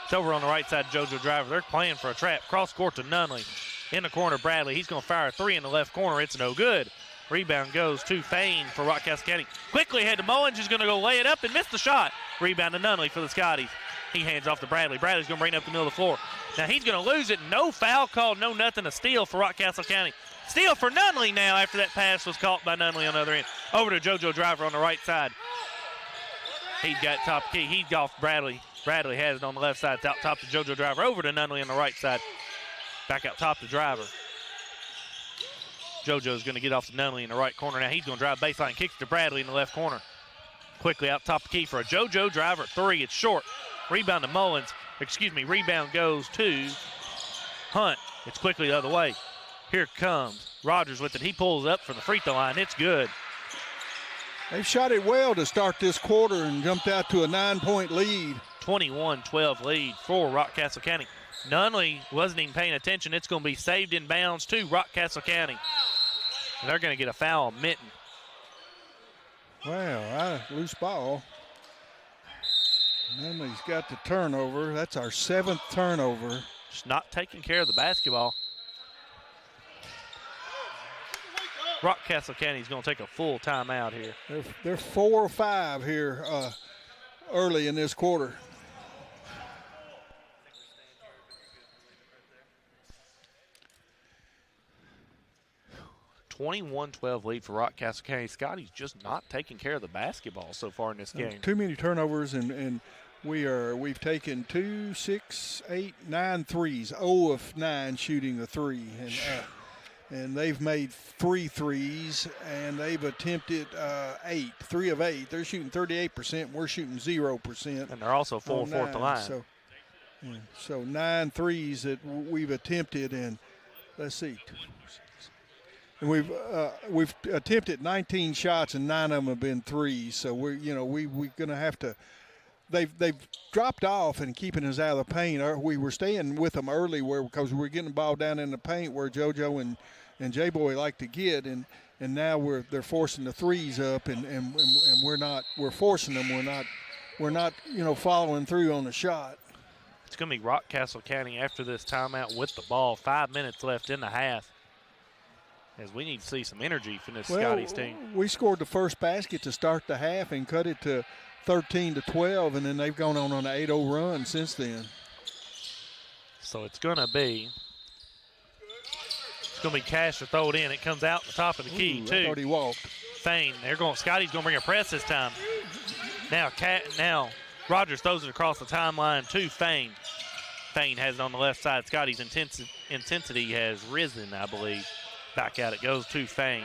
It's over on the right side, JoJo Driver. They're playing for a trap. Cross court to Nunley. In the corner, Bradley. He's going to fire a 3 in the left corner. It's no good. Rebound goes to Fain for Rockcastle County. Quickly ahead to Mullins, who's going to go lay it up and miss the shot. Rebound to Nunley for the Scotties. He hands off to Bradley. Bradley's going to bring it up the middle of the floor. Now he's going to lose it. No foul call, no nothing. A steal for Rockcastle County. Steal for Nunley now after that pass was caught by Nunley on the other end. Over to JoJo Driver on the right side. He's got top key. He's got Bradley. Bradley has it on the left side. It's out top to JoJo Driver. Over to Nunley on the right side. Back out top to Driver. JoJo's going to get off to Nunley in the right corner. Now he's going to drive baseline. Kicks to Bradley in the left corner. Quickly out top the key for a JoJo Driver 3. It's short. Rebound to Mullins. Rebound goes to Hunt. It's quickly the other way. Here comes Rogers with it. He pulls up from the free throw line. It's good. They've shot it well to start this quarter and jumped out to a 9-point lead. 21-12 lead for Rockcastle County. Nunley wasn't even paying attention. It's going to be saved in bounds to Rockcastle County. And they're going to get a foul on Mitten. Wow, loose ball. Nunley's got the turnover. That's our 7th turnover. Just not taking care of the basketball. Rockcastle County's going to take a full timeout here. They're 4 or 5 here early in this quarter. (21-12) lead for Rockcastle County. Scotty's just not taking care of the basketball so far in this game. Too many turnovers, and we've taken 2, 6, 8, 9 threes. 0 of 9 shooting a 3, and they've made 3 threes, and they've attempted 8, 3 of 8. They're shooting 38%. We're shooting 0%. And they're also 4 4th the line. So 9 threes that we've attempted, and let's see. And we've attempted 19 shots, and 9 of them have been threes. So we're going to have to. They've dropped off and keeping us out of the paint. We were staying with them early because we were getting the ball down in the paint where JoJo and J-Boy like to get, and now they're forcing the threes up, and we're forcing them. We're not following through on the shot. It's going to be Rockcastle County after this timeout with the ball. 5 minutes left in the half. As we need to see some energy from this Scotty's team. We scored the first basket to start the half and cut it to 13-12, and then they've gone on an 8-0 run since then. So it's going to be Cash to throw it in. It comes out the top of the key, too. I thought he walked. Fain. Scotty's going to bring a press this time. Now Rogers throws it across the timeline to Fain. Fain has it on the left side. Scotty's intensity has risen, I believe. Back out it goes to Fain.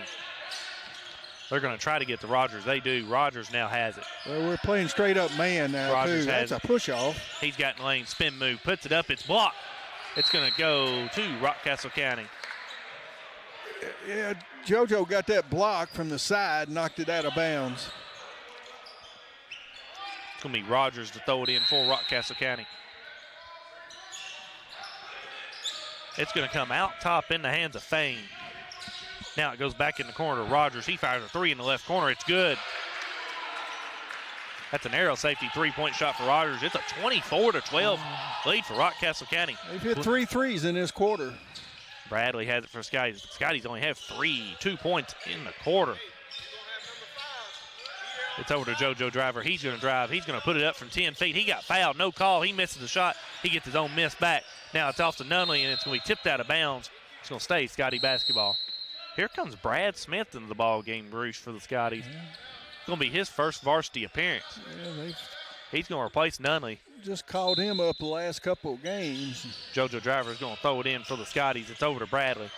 They're going to try to get to Rogers. They do. Rogers now has it. Well, we're playing straight up man now, Rogers too. That's a push off. He's got in the lane, spin move, puts it up. It's blocked. It's going to go to Rockcastle County. Yeah, JoJo got that block from the side, knocked it out of bounds. It's going to be Rogers to throw it in for Rockcastle County. It's going to come out top in the hands of Fain. Now it goes back in the corner to Rogers. He fires a three in the left corner. It's good. That's an arrow safety three-point shot for Rogers. It's a 24-12 lead for Rockcastle County. They've hit 3 threes in this quarter. Bradley has it for Scotties. Scotties only have 2 points in the quarter. It's over to JoJo Driver. He's going to drive. He's going to put it up from 10 feet. He got fouled. No call. He misses the shot. He gets his own miss back. Now it's off to Nunley, and it's going to be tipped out of bounds. It's going to stay Scotty basketball. Here comes Brad Smith into the ball game, Bruce, for the Scotties. It's going to be his first varsity appearance. Yeah, he's going to replace Nunley. Just called him up the last couple of games. JoJo Driver is going to throw it in for the Scotties. It's over to Bradley.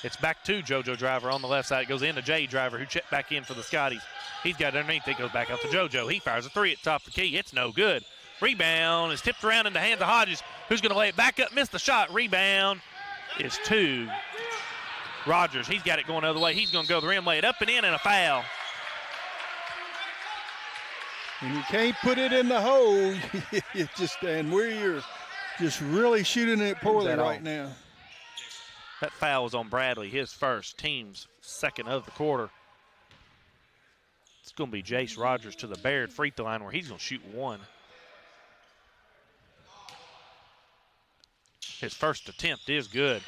It's back to JoJo Driver on the left side. It goes into Jay Driver, who checked back in for the Scotties. He's got it underneath. It goes back out to JoJo. He fires a three at the top of the key. It's no good. Rebound is tipped around in the hands of Hodges, who's going to lay it back up, missed the shot. Rebound is to Rogers. He's got it going the other way. He's going to go to the rim, lay it up and in, and a foul. And you can't put it in the hole. You just and you're just really shooting it poorly right now. That foul was on Bradley, his first, team's second of the quarter. It's going to be Jace Rogers to the Baird free throw line where he's going to shoot one. His first attempt is good.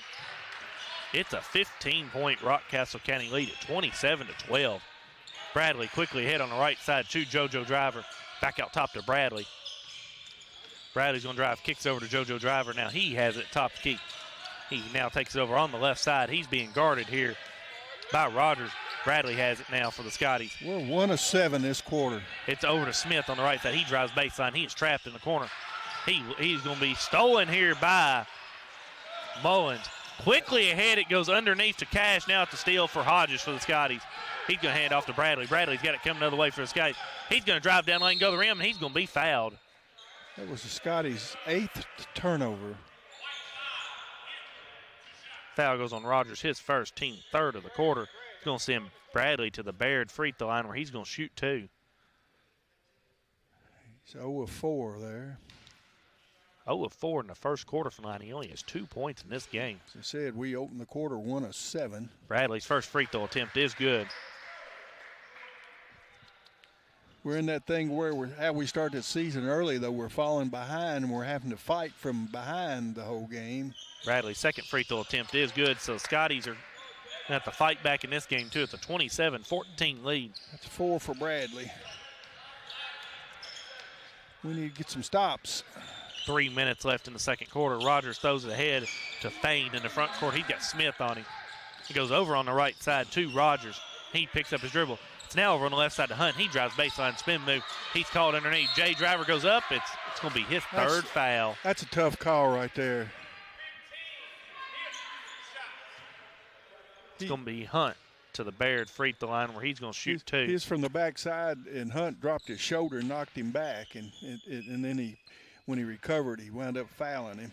It's a 15-point Rockcastle County lead at 27-12. Bradley quickly ahead on the right side to JoJo Driver. Back out top to Bradley. Bradley's going to drive, kicks over to JoJo Driver. Now he has it top of the key. He now takes it over on the left side. He's being guarded here by Rogers. Bradley has it now for the Scotties. We're 1 of 7 this quarter. It's over to Smith on the right side. He drives baseline. He is trapped in the corner. He's going to be stolen here by Mullins. Quickly ahead, it goes underneath to Cash. Now at the steal for Hodges for the Scotties. He's going to hand off to Bradley. Bradley's got it coming the other way for the Scotties. He's going to drive down lane, go to the rim, and he's going to be fouled. That was the Scotties' 8th turnover. Foul goes on Rogers, his first, team third of the quarter. He's going to send Bradley to the Baird free throw line where he's going to shoot 2. He's 0 of 4 there. 0 of 4 in the first quarter for line. He only has 2 points in this game. As I said, we opened the quarter 1 of 7. Bradley's first free throw attempt is good. We're in that thing where we started the season early, though. We're falling behind, and we're having to fight from behind the whole game. Bradley's second free throw attempt is good, so Scotties are going to have to fight back in this game, too. It's a 27-14 lead. That's 4 for Bradley. We need to get some stops. 3 minutes left in the second quarter. Rogers throws it ahead to Fain in the front court. He's got Smith on him. He goes over on the right side to Rogers. He picks up his dribble. It's now over on the left side to Hunt. He drives baseline spin move. He's called underneath. Jay Driver goes up. It's going to be his third foul. That's a tough call right there. It's going to be Hunt to the Baird free throw line where he's going to shoot 2. He's from the backside, and Hunt dropped his shoulder and knocked him back. And then when he recovered, he wound up fouling him.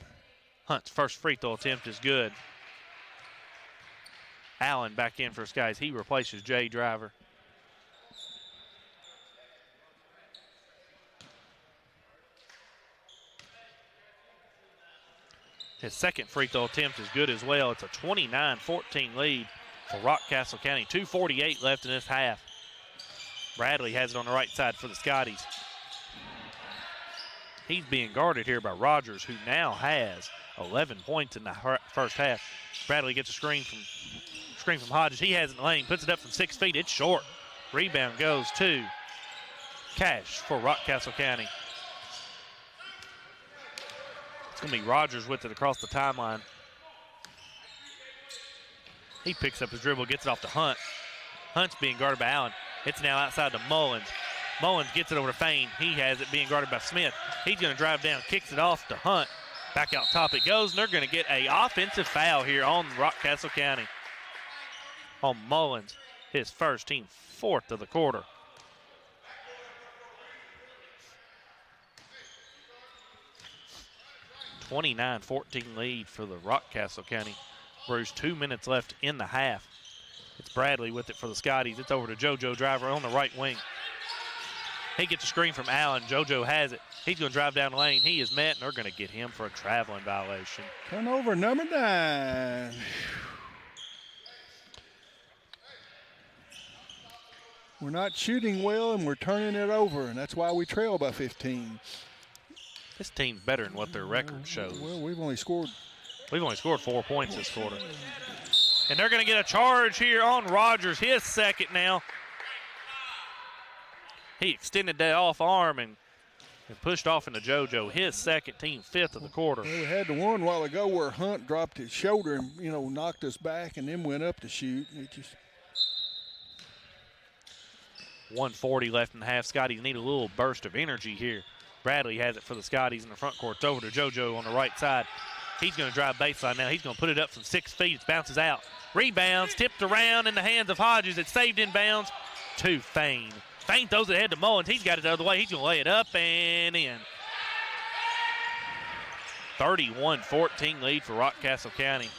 Hunt's first free throw attempt is good. Allen back in for Skies. He replaces Jay Driver. His second free throw attempt is good as well. It's a 29-14 lead for Rockcastle County. 2:48 left in this half. Bradley has it on the right side for the Scotties. He's being guarded here by Rogers, who now has 11 points in the first half. Bradley gets a screen from Hodges. He has it in the lane, puts it up from 6 feet. It's short. Rebound goes to Cash for Rockcastle County. It's going to be Rogers with it across the timeline. He picks up his dribble, gets it off to Hunt. Hunt's being guarded by Allen. It's now outside to Mullins. Mullins gets it over to Fain. He has it being guarded by Smith. He's going to drive down, kicks it off to Hunt. Back out top it goes, and they're going to get an offensive foul here on Rockcastle County. On Mullins, his first, team fourth of the quarter. (29-14) lead for the Rockcastle County. Bruce, 2 minutes left in the half. It's Bradley with it for the Scotties. It's over to JoJo Driver on the right wing. He gets a screen from Allen. JoJo has it. He's going to drive down the lane. He is met, and they're going to get him for a traveling violation. Turnover number 9. We're not shooting well, and we're turning it over, and that's why we trail by 15. This team's better than what their record shows. Well, we've only scored 4 points this quarter. And they're going to get a charge here on Rogers, his second now. He extended that off arm and pushed off into JoJo, his second, team 5th of the quarter. Well, we had the one while ago where Hunt dropped his shoulder and, knocked us back and then went up to shoot. It just 1:40 left in the half. Scotties need a little burst of energy here. Bradley has it for the Scotties in the front court. It's over to JoJo on the right side. He's going to drive baseline now. He's going to put it up from 6 feet. It bounces out. Rebounds, tipped around in the hands of Hodges. It's saved in bounds to Fain. Fain throws it ahead to Mullins. He's got it the other way. He's going to lay it up and in. 31-14 lead for Rockcastle County.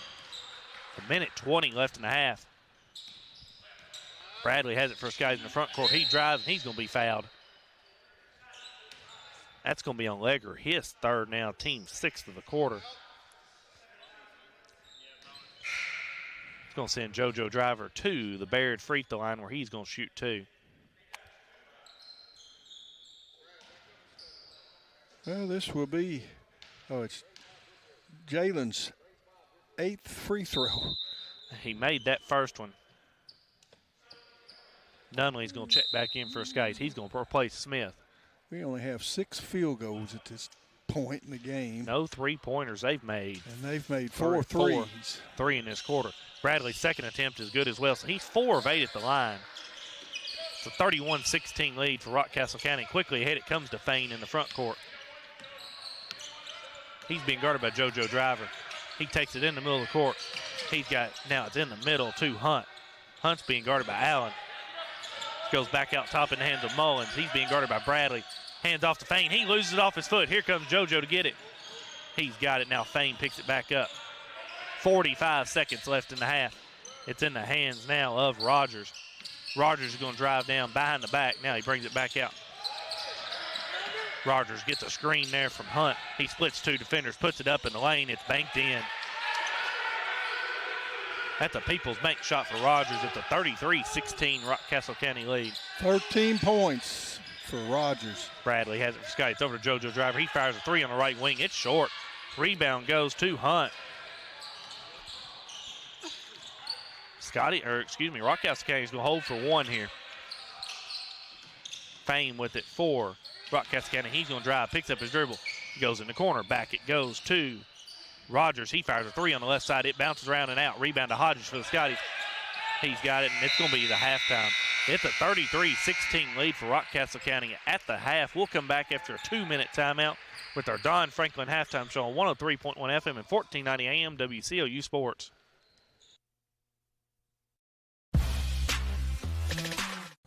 A minute 20 left in the half. Bradley has it for Scotties in the front court. He drives, and he's going to be fouled. That's going to be on Legger. His third now, team 6th of the quarter. It's going to send JoJo Driver to the Baird free throw line where he's going to shoot 2. Well, this will be, it's Jalen's 8th free throw. He made that first one. Nunley's going to check back in for Scotties. He's going to replace Smith. We only have 6 field goals at this point in the game. No 3-pointers they've made. And they've made 4 threes. 3 in this quarter. Bradley's second attempt is good as well, so he's 4 of 8 at the line. It's a 31-16 lead for Rockcastle County. Quickly ahead it comes to Fain in the front court. He's being guarded by JoJo Driver. He takes it in the middle of the court. Now it's in the middle to Hunt. Hunt's being guarded by Allen. Goes back out top in the hands of Mullins. He's being guarded by Bradley. Hands off to Fain. He loses it off his foot. Here comes JoJo to get it. He's got it now. Fain picks it back up. 45 seconds left in the half. It's in the hands now of Rogers. Rogers is going to drive down behind the back. Now he brings it back out. Rogers gets a screen there from Hunt. He splits 2 defenders, puts it up in the lane. It's banked in. That's a People's Bank shot for Rogers. It's a 33-16 Rockcastle County lead. 13 points for Rogers. Bradley has it for Scotty. It's over to JoJo Driver. He fires a 3 on the right wing. It's short. Rebound goes to Hunt. Rockcastle County is going to hold for 1 here. Fain with it for Rockcastle County. He's going to drive, picks up his dribble. Goes in the corner. Back it goes to Rogers. He fires a 3 on the left side. It bounces around and out. Rebound to Hodges for the Scotties. He's got it, and it's going to be the halftime. It's a 33-16 lead for Rockcastle County at the half. We'll come back after a 2-minute timeout with our Don Franklin halftime show on 103.1 FM and 1490 AM WCOU Sports.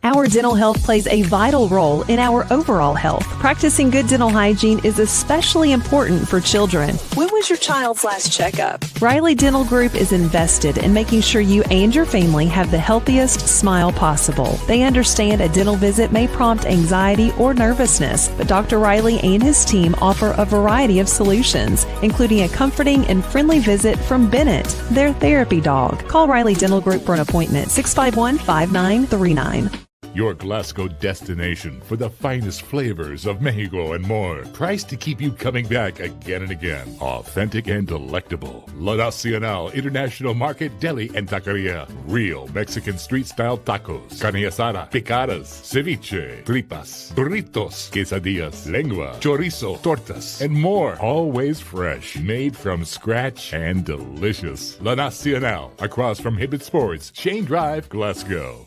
Our dental health plays a vital role in our overall health. Practicing good dental hygiene is especially important for children. When was your child's last checkup? Riley Dental Group is invested in making sure you and your family have the healthiest smile possible. They understand a dental visit may prompt anxiety or nervousness, but Dr. Riley and his team offer a variety of solutions, including a comforting and friendly visit from Bennett, their therapy dog. Call Riley Dental Group for an appointment, 651-5939. Your Glasgow destination for the finest flavors of Mexico and more. Priced to keep you coming back again and again. Authentic and delectable. La Nacional International Market Deli and Taqueria. Real Mexican street-style tacos. Carne asada, picadas, ceviche, tripas, burritos, quesadillas, lengua, chorizo, tortas, and more. Always fresh. Made from scratch and delicious. La Nacional. Across from Hibbett Sports, Shane Drive, Glasgow.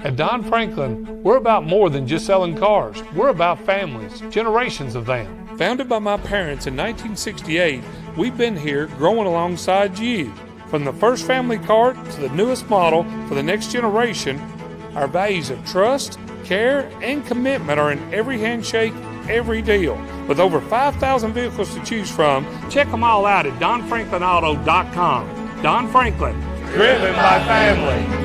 At Don Franklin, we're about more than just selling cars. We're about families, generations of them. Founded by my parents in 1968, we've been here growing alongside you. From the first family car to the newest model for the next generation, our values of trust, care, and commitment are in every handshake, every deal. With over 5,000 vehicles to choose from, check them all out at DonFranklinAuto.com. Don Franklin, driven by family.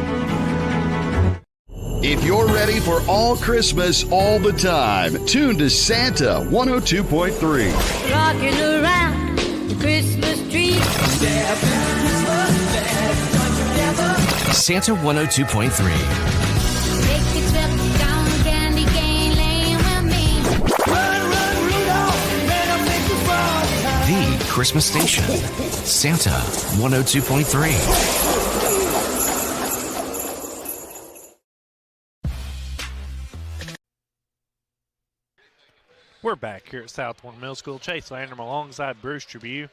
If you're ready ready for all Christmas all the time. Tune to Santa 102.3. Rocking around the Christmas tree. Santa 102.3. Make it step down the candy cane lane with me. Run, Rudolph, let 'em make you fall. The Christmas station. Santa 102.3. We're back here at South Warren Middle School. Chase Landrum alongside Bruce Tribune.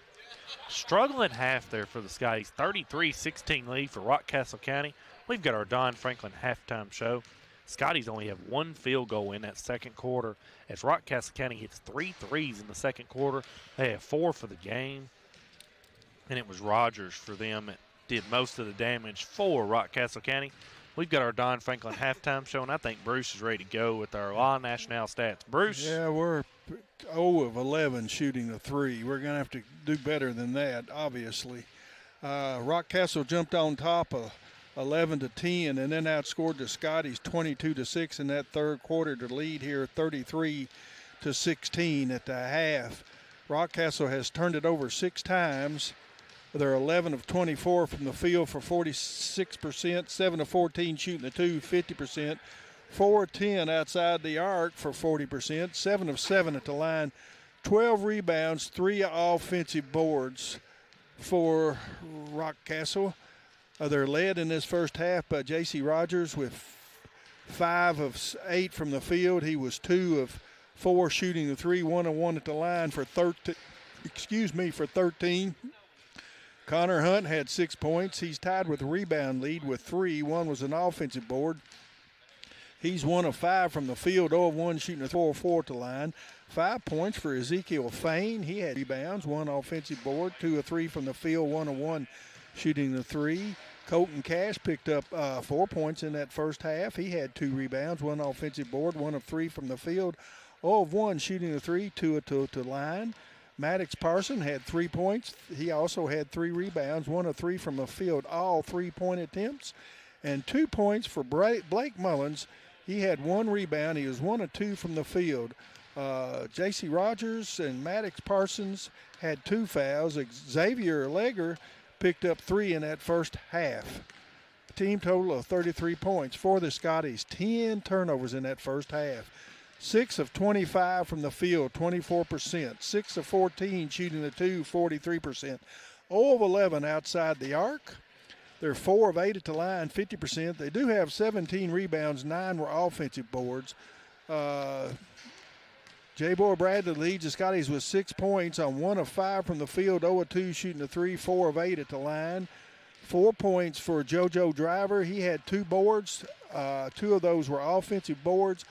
Struggling half there for the Scotties. 33-16 lead for Rockcastle County. We've got our Don Franklin halftime show. Scotties only have one field goal in that second quarter as Rockcastle County hits 3 threes in the second quarter. They have 4 for the game, and it was Rogers for them that did most of the damage for Rockcastle County. We've got our Don Franklin halftime show, and I think Bruce is ready to go with our La Nacional stats. Bruce? Yeah, we're 0 of 11 shooting the 3. We're going to have to do better than that, obviously. Rockcastle jumped on top of 11-10 and then outscored the Scotties 22-6 in that third quarter to lead here 33-16 at the half. Rockcastle has turned it over 6 times. They're 11 of 24 from the field for 46%, 7 of 14 shooting the 2, 50%, 4 of 10 outside the arc for 40%, 7 of 7 at the line, 12 rebounds, 3 offensive boards for Rockcastle. They're led in this first half by J.C. Rogers with 5 of 8 from the field. He was 2 of 4 shooting the 3, 1 of 1 at the line for 13. Connor Hunt had 6 points. He's tied with the rebound lead with 3. 1 was an offensive board. He's 1 of 5 from the field, 0 of 1 shooting a 4-4 at the line. 5 points for Ezekiel Fain. He had rebounds, 1 offensive board, 2 of 3 from the field, 1 of 1 shooting the 3. Colton Cash picked up 4 points in that first half. He had 2 rebounds, 1 offensive board, 1 of 3 from the field, 0 of 1 shooting the 3, 2 of 2 to line. Maddox Parson had 3 points. He also had 3 rebounds, 1 of 3 from the field, all 3-point attempts. And 2 points for Blake Mullins. He had 1 rebound. He was 1 of 2 from the field. J.C. Rogers and Maddox Parsons had 2 fouls. Xavier Legger picked up 3 in that first half. Team total of 33 points for the Scotties. 10 turnovers in that first half. 6 of 25 from the field, 24%. 6 of 14 shooting the 2, 43%. 0 of 11 outside the arc. They're 4 of 8 at the line, 50%. They do have 17 rebounds, 9 were offensive boards. J-Boy Bradley leads the Scotties with 6 points on 1 of 5 from the field, 0 of 2 shooting the 3, 4 of 8 at the line. 4 points for JoJo Driver. He had 2 boards. 2 of those were offensive boards.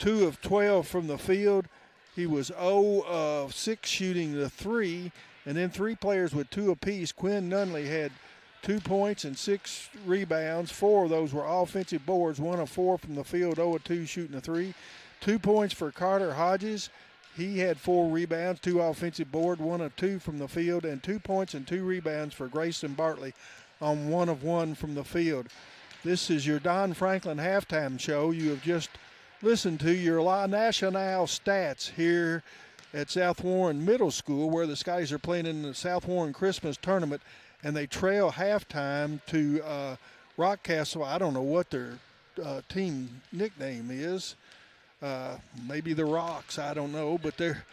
2 of 12 from the field. He was 0 of 6 shooting the 3. And then 3 players with 2 apiece. Quinn Nunley had 2 points and 6 rebounds. 4 of those were offensive boards. 1 of 4 from the field, 0 of 2 shooting the 3. 2 points for Carter Hodges. He had 4 rebounds, 2 offensive board, 1 of 2 from the field, and 2 points and 2 rebounds for Grayson Bartley on 1 of 1 from the field. This is your Don Franklin halftime show. You have just listened to your La Nacional stats here at South Warren Middle School, where the Scotties are playing in the South Warren Christmas Tournament, and they trail halftime to Rockcastle. I don't know what their team nickname is. Maybe the Rocks, I don't know, but they're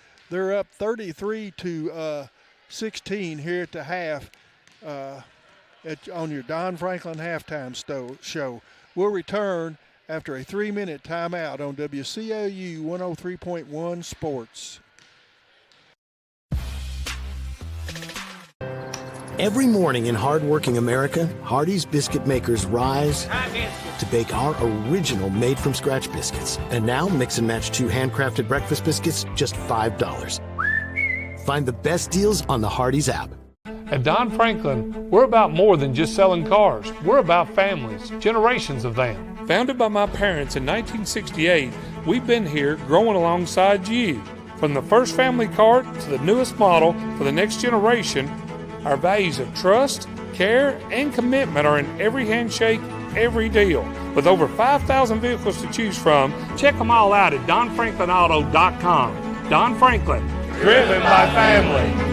up 33-16 here at the half on your Don Franklin halftime show. We'll return after a 3-minute timeout on WCOU 103.1 Sports. Every morning in hardworking America, Hardee's biscuit makers rise to bake our original made-from-scratch biscuits. And now, mix and match 2 handcrafted breakfast biscuits, just $5. Find the best deals on the Hardee's app. At Don Franklin, we're about more than just selling cars. We're about families, generations of them. Founded by my parents in 1968, we've been here growing alongside you. From the first family car to the newest model for the next generation, our values of trust, care, and commitment are in every handshake, every deal. With over 5,000 vehicles to choose from, check them all out at DonFranklinAuto.com. Don Franklin, driven by family.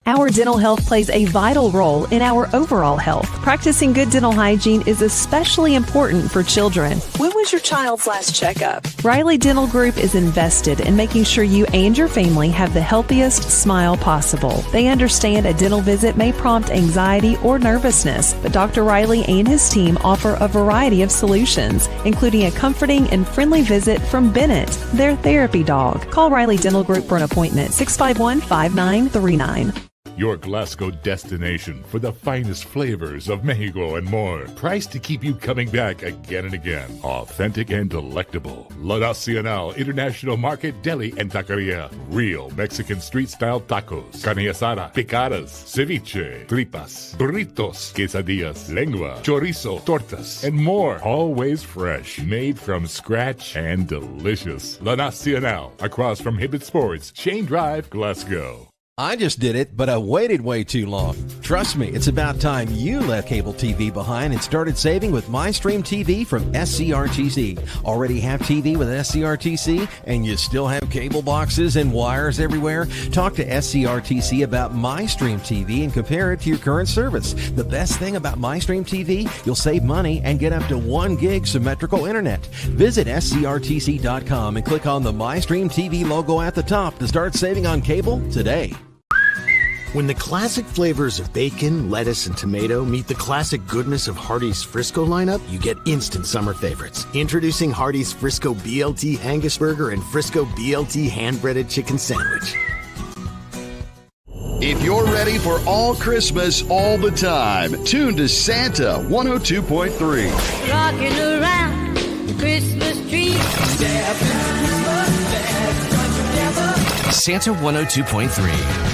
Our dental health plays a vital role in our overall health. Practicing good dental hygiene is especially important for children. When was your child's last checkup? Riley Dental Group is invested in making sure you and your family have the healthiest smile possible. They understand a dental visit may prompt anxiety or nervousness, but Dr. Riley and his team offer a variety of solutions, including a comforting and friendly visit from Bennett, their therapy dog. Call Riley Dental Group for an appointment, 651-5939. Your Glasgow destination for the finest flavors of Mexico and more. Priced to keep you coming back again and again. Authentic and delectable. La Nacional International Market Deli and Taqueria. Real Mexican street-style tacos. Carne asada, picadas, ceviche, tripas, burritos, quesadillas, lengua, chorizo, tortas, and more. Always fresh. Made from scratch and delicious. La Nacional. Across from Hibbett Sports, Shane Drive, Glasgow. I just did it, but I waited way too long. Trust me, it's about time you left cable TV behind and started saving with MyStream TV from SCRTC. Already have TV with SCRTC and you still have cable boxes and wires everywhere? Talk to SCRTC about MyStream TV and compare it to your current service. The best thing about MyStream TV, you'll save money and get up to 1 gig symmetrical internet. Visit scrtc.com and click on the MyStream TV logo at the top to start saving on cable today. When the classic flavors of bacon, lettuce, and tomato meet the classic goodness of Hardee's Frisco lineup, you get instant summer favorites. Introducing Hardee's Frisco BLT Angus Burger and Frisco BLT Hand-Breaded Chicken Sandwich. If you're ready for all Christmas all the time, tune to Santa 102.3. Rocking around the Christmas tree. Santa 102.3.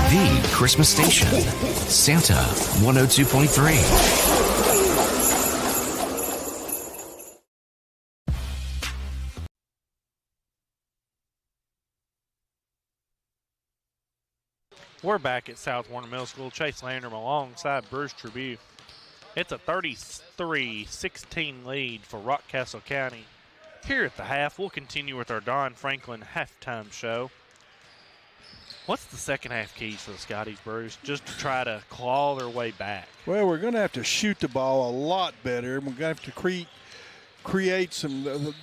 The Christmas station. Santa 102.3. We're back at South Warner Middle School. Chase Landrum alongside Bruce Tribune. It's a 33-16 lead for Rockcastle County. Here at the half, we'll continue with our Don Franklin halftime show. What's the second half keys for the Scotties, Bruce, just to try to claw their way back? Well, we're going to have to shoot the ball a lot better. We're going to have to create some the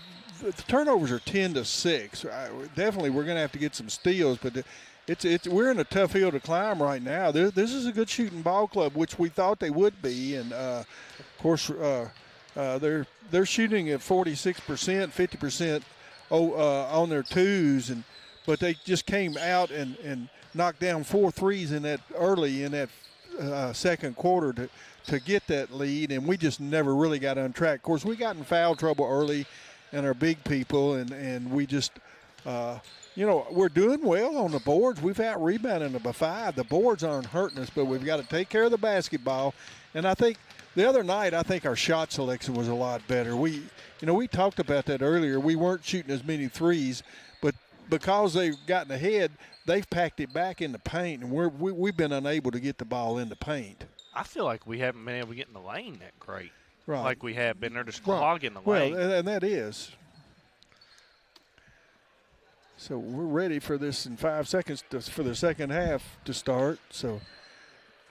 turnovers are 10-6. Definitely, we're going to have to get some steals, but we're in a tough hill to climb right now. This is a good shooting ball club, which we thought they would be, and of course they're shooting at 46%, 50% on their twos, but they just came out and knocked down 4 threes in that second quarter to get that lead, and we just never really got on track. Of course, we got in foul trouble early, and our big people, and we just we're doing well on the boards. We've out-rebounded them by 5. The boards aren't hurting us, but we've got to take care of the basketball. And I think the other night, our shot selection was a lot better. We talked about that earlier. We weren't shooting as many threes, but because they've gotten ahead, they've packed it back in the paint, and we've been unable to get the ball in the paint. I feel like we haven't been able to get in the lane that great. Right. Like we have been. They're just clogging the lane. Well, and that is. So we're ready for this in 5 seconds for the second half to start. So,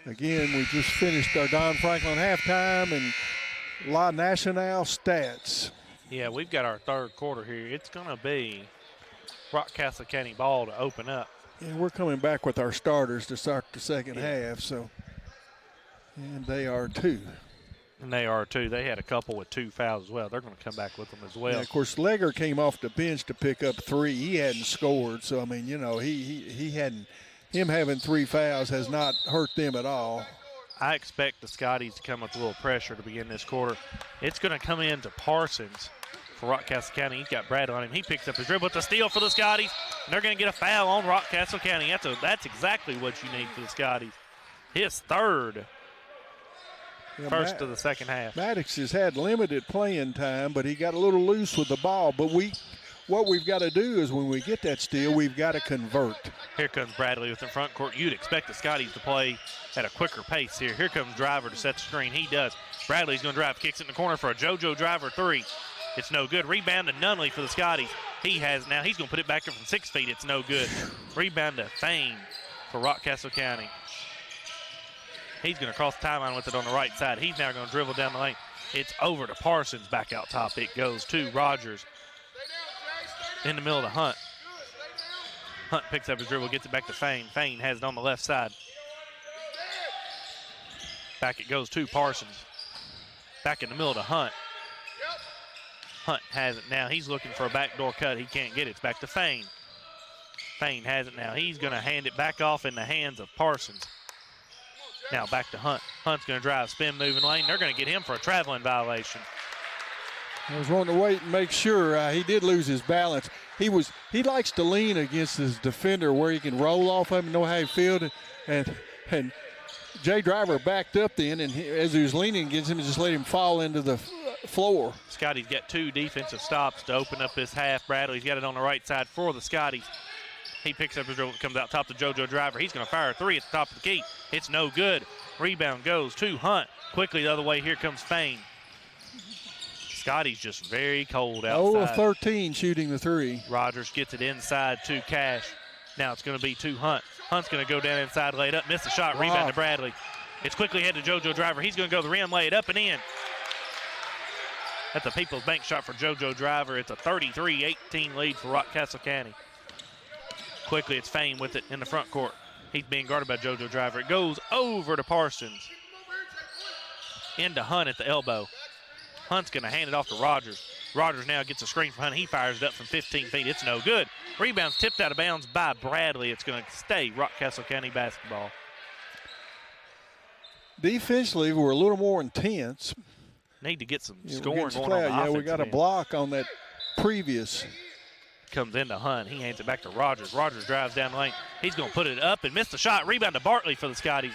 again, we just finished our Don Franklin halftime and La Nacional stats. Yeah, we've got our third quarter here. It's going to be Rockcastle County ball to open up. And we're coming back with our starters to start the second half. So, and they are too. And they are too. They had a couple with 2 fouls as well. They're going to come back with them as well. Yeah, of course, Legger came off the bench to pick up 3. He hadn't scored, so I mean, he hadn't. Him having 3 fouls has not hurt them at all. I expect the Scotties to come with a little pressure to begin this quarter. It's going to come in to Parsons for Rockcastle County. He's got Brad on him. He picks up his dribble. It's a steal for the Scotties. And they're going to get a foul on Rockcastle County. That's exactly what you need for the Scotties. His third. First of the second half. Maddox has had limited playing time, but he got a little loose with the ball. But we what we've got to do is when we get that steal, we've got to convert. Here comes Bradley with the front court. You'd expect the Scotties to play at a quicker pace here. Here comes Driver to set the screen. He does. Bradley's going to drive, kicks it in the corner for a JoJo Driver three. It's no good. Rebound to Nunley for the Scotties. He's going to put it back up from 6 feet. It's no good. Rebound to Thane for Rockcastle County. He's going to cross the timeline with it on the right side. He's now going to dribble down the lane. It's over to Parsons. Back out top. It goes to Rogers. In the middle of the Hunt. Hunt picks up his dribble, gets it back to Thane. Thane has it on the left side. Back it goes to Parsons. Back in the middle to Hunt. Hunt has it now. He's looking for a backdoor cut. He can't get it. It's back to Thane. Thane has it now. He's going to hand it back off in the hands of Parsons. Now back to Hunt. Hunt's going to drive, spin, moving lane. They're going to get him for a traveling violation. I was wanting to wait and make sure. He did lose his balance. He likes to lean against his defender where he can roll off of him and know how he feels. And Jay Driver backed up then, and as he was leaning against him, he just let him fall into the floor. Scotty's got 2 defensive stops to open up his half. Bradley's got it on the right side for the Scotties. He picks up his dribble, comes out top to JoJo Driver. He's going to fire a 3 at the top of the key. It's no good. Rebound goes to Hunt. Quickly the other way, here comes Thane. Scotty's just very cold outside. 0-13 shooting the 3. Rogers gets it inside to Cash. Now it's going to be to Hunt. Hunt's going to go down inside, lay it up, miss the shot, rebound to Bradley. It's quickly ahead to JoJo Driver. He's going to go to the rim, lay it up and in. That's a People's Bank shot for JoJo Driver. It's a 33-18 lead for Rockcastle County. Quickly, it's Thane with it in the front court. He's being guarded by JoJo Driver. It goes over to Parsons. Into Hunt at the elbow. Hunt's going to hand it off to Rogers. Rogers now gets a screen from Hunt. He fires it up from 15 feet. It's no good. Rebound's tipped out of bounds by Bradley. It's going to stay Rockcastle County basketball. Defensively, we're a little more intense. Need to get some scoring going on the offensive we got a block on that previous. Comes into Hunt. He hands it back to Rogers. Rogers drives down the lane. He's going to put it up and miss the shot. Rebound to Bartley for the Scotties.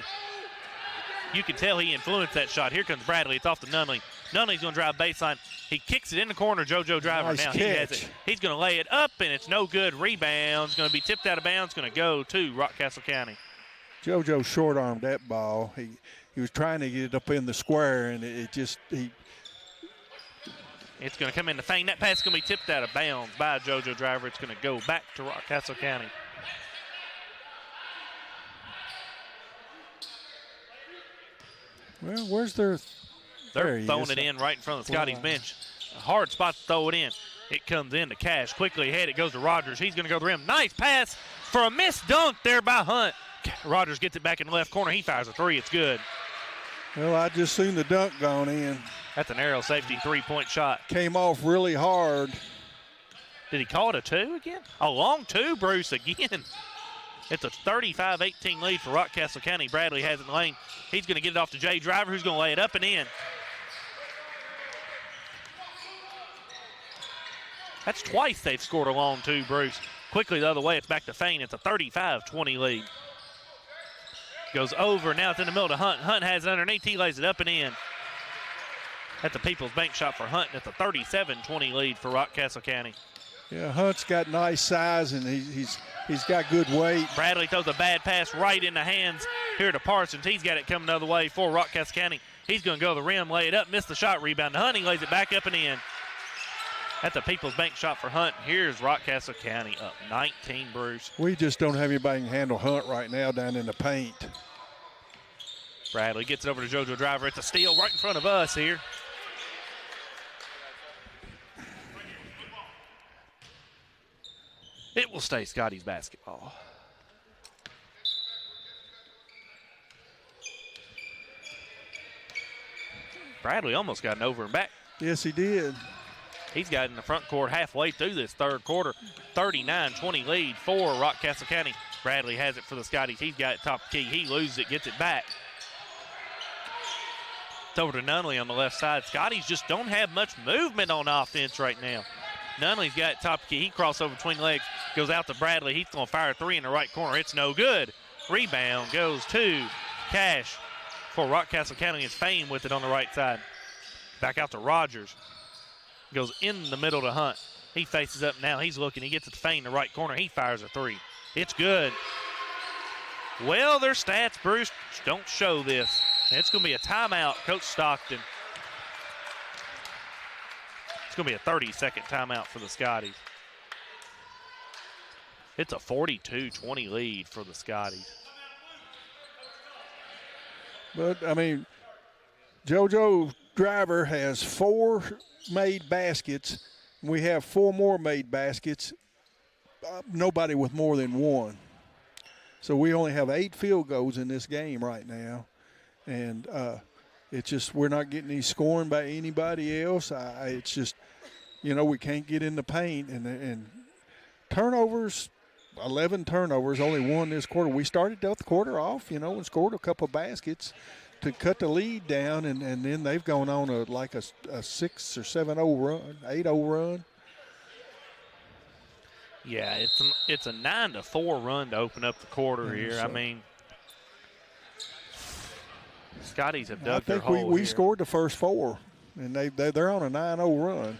You can tell he influenced that shot. Here comes Bradley. It's off to Nunley. Nunley's going to drive baseline. He kicks it in the corner. JoJo Driver nice now. Catch. He has it. He's going to lay it up, and it's no good. Rebound's going to be tipped out of bounds. Going to go to Rockcastle County. JoJo short-armed that ball. He was trying to get it up in the square, and it's going to come into Thane. That pass is going to be tipped out of bounds by JoJo Driver. It's going to go back to Rockcastle County. Well, where's their... They're throwing it in right in front of the Scotties bench. A hard spot to throw it in. It comes in to Cash. Quickly ahead, it goes to Rogers. He's going to go to the rim. Nice pass for a missed dunk there by Hunt. Rogers gets it back in the left corner. He fires a 3. It's good. Well, I just seen the dunk gone in. That's an arrow safety 3-point shot. Came off really hard. Did he call it a 2 again? A long 2, Bruce, again. It's a 35-18 lead for Rockcastle County. Bradley has it in the lane. He's going to get it off to Jay Driver, who's going to lay it up and in. That's twice they've scored a long 2, Bruce. Quickly the other way, it's back to Thane. It's a 35-20 lead. Goes over, now it's in the middle to Hunt. Hunt has it underneath, he lays it up and in. That's a People's Bank shot for Hunt. That's a 37-20 lead for Rockcastle County. Yeah, Hunt's got nice size, and he's got good weight. Bradley throws a bad pass right in the hands here to Parsons. He's got it coming the other way for Rockcastle County. He's going to go to the rim, lay it up, miss the shot, rebound to Hunt. He lays it back up and in. That's a People's Bank shot for Hunt. Here's Rockcastle County up 19, Bruce. We just don't have anybody who can handle Hunt right now down in the paint. Bradley gets it over to JoJo Driver. It's a steal right in front of us here. It will stay Scotty's basketball. Bradley almost got an over and back. Yes, he did. He's got in the front court halfway through this third quarter. 39-20 lead for Rockcastle County. Bradley has it for the Scotties. He's got it top key. He loses it, gets it back. It's over to Nunley on the left side. Scotties just don't have much movement on offense right now. Nunley's got it top key. He crosses over between legs, goes out to Bradley. He's going to fire a 3 in the right corner. It's no good. Rebound goes to Cash for Rockcastle County. It's Fame with it on the right side. Back out to Rogers. Goes in the middle to Hunt. He faces up now. He's looking. He gets it to feint in the right corner. He fires a three. It's good. Well, their stats, Bruce, don't show this. It's going to be a timeout, Coach Stockton. It's going to be a 30-second timeout for the Scotties. It's a 42-20 lead for the Scotties. But, I mean, JoJo Driver has 4 made baskets. We have 4 more made baskets. Nobody with more than 1. So we only have 8 field goals in this game right now. And it's just we're not getting any scoring by anybody else. It's just, we can't get in the paint. And turnovers, 11 turnovers, only 1 this quarter. We started the quarter off, and scored a couple of baskets to cut the lead down. And then they've gone on a 6 or 7-0 run, 8-0 run. Yeah, it's a 9-4 run to open up the quarter here. So, I mean, Scotties have dug their hole. I think we here. scored the first 4, and they're on a 9-0 run.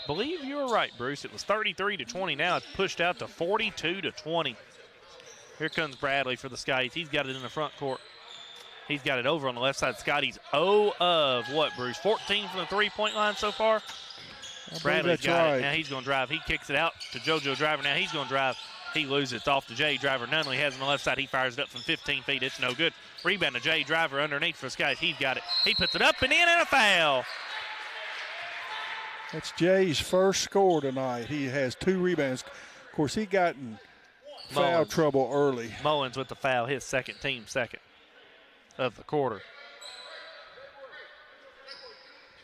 Believe you were right, Bruce. It was 33-20. Now it's pushed out to 42-20. Here comes Bradley for the Scotties. He's got it in the front court. He's got it over on the left side. Scotties 0 of what, Bruce? 14 from the three-point line so far. Bradley's got it. Now he's going to drive. He kicks it out to JoJo Driver. Now he's going to drive. He loses it. It's off to Jay Driver. Nunley has it on the left side. He fires it up from 15 feet. It's no good. Rebound to Jay Driver underneath for the Scotties. He's got it. He puts it up and in, and a foul. That's Jay's first score tonight. He has 2 rebounds. Of course, he got in foul trouble early. Mullins with the foul, his team second of the quarter.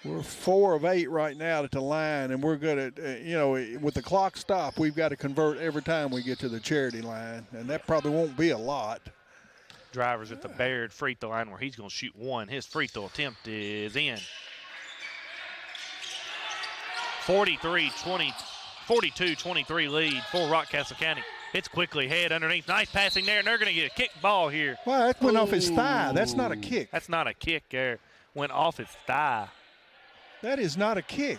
We're 4 of 8 right now at the line, and we're good at, with the clock stopped, we've got to convert every time we get to the charity line, and that probably won't be a lot. Driver's at the Baird free throw line where he's going to shoot 1. His free throw attempt is in. 42-23 lead for Rockcastle County. It's quickly ahead underneath. Nice passing there, and they're going to get a kick ball here. Well, that went off his thigh. That's not a kick. That's not a kick there. Went off his thigh. That is not a kick.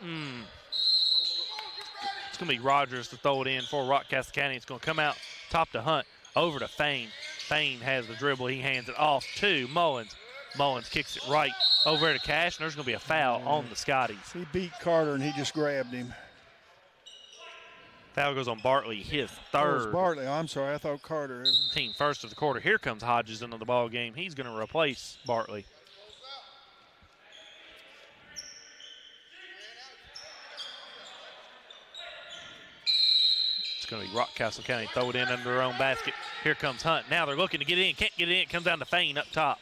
It's going to be Rogers to throw it in for Rockcastle County. It's going to come out top to Hunt, over to Fain. Fain has the dribble. He hands it off to Mullins. Mullins kicks it right over to Cash, and there's going to be a foul on the Scotties. He beat Carter, and he just grabbed him. Foul goes on Bartley, his third. Oh, it was Bartley. I'm sorry. I thought Carter. Team first of the quarter. Here comes Hodges into the ball game. He's going to replace Bartley. It's going to be Rockcastle County. Throw it in under their own basket. Here comes Hunt. Now they're looking to get in. Can't get in. It comes down to Fain up top.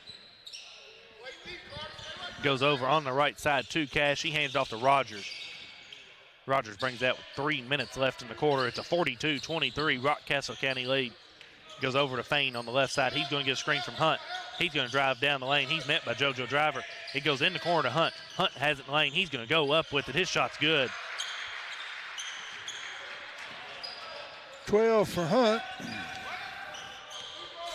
Goes over on the right side to Cash. He hands it off to Rogers. Rogers brings that with 3 minutes left in the quarter. It's a 42-23 Rockcastle County lead. Goes over to Fain on the left side. He's going to get a screen from Hunt. He's going to drive down the lane. He's met by JoJo Driver. He goes in the corner to Hunt. Hunt has it in the lane. He's going to go up with it. His shot's good. 12 for Hunt.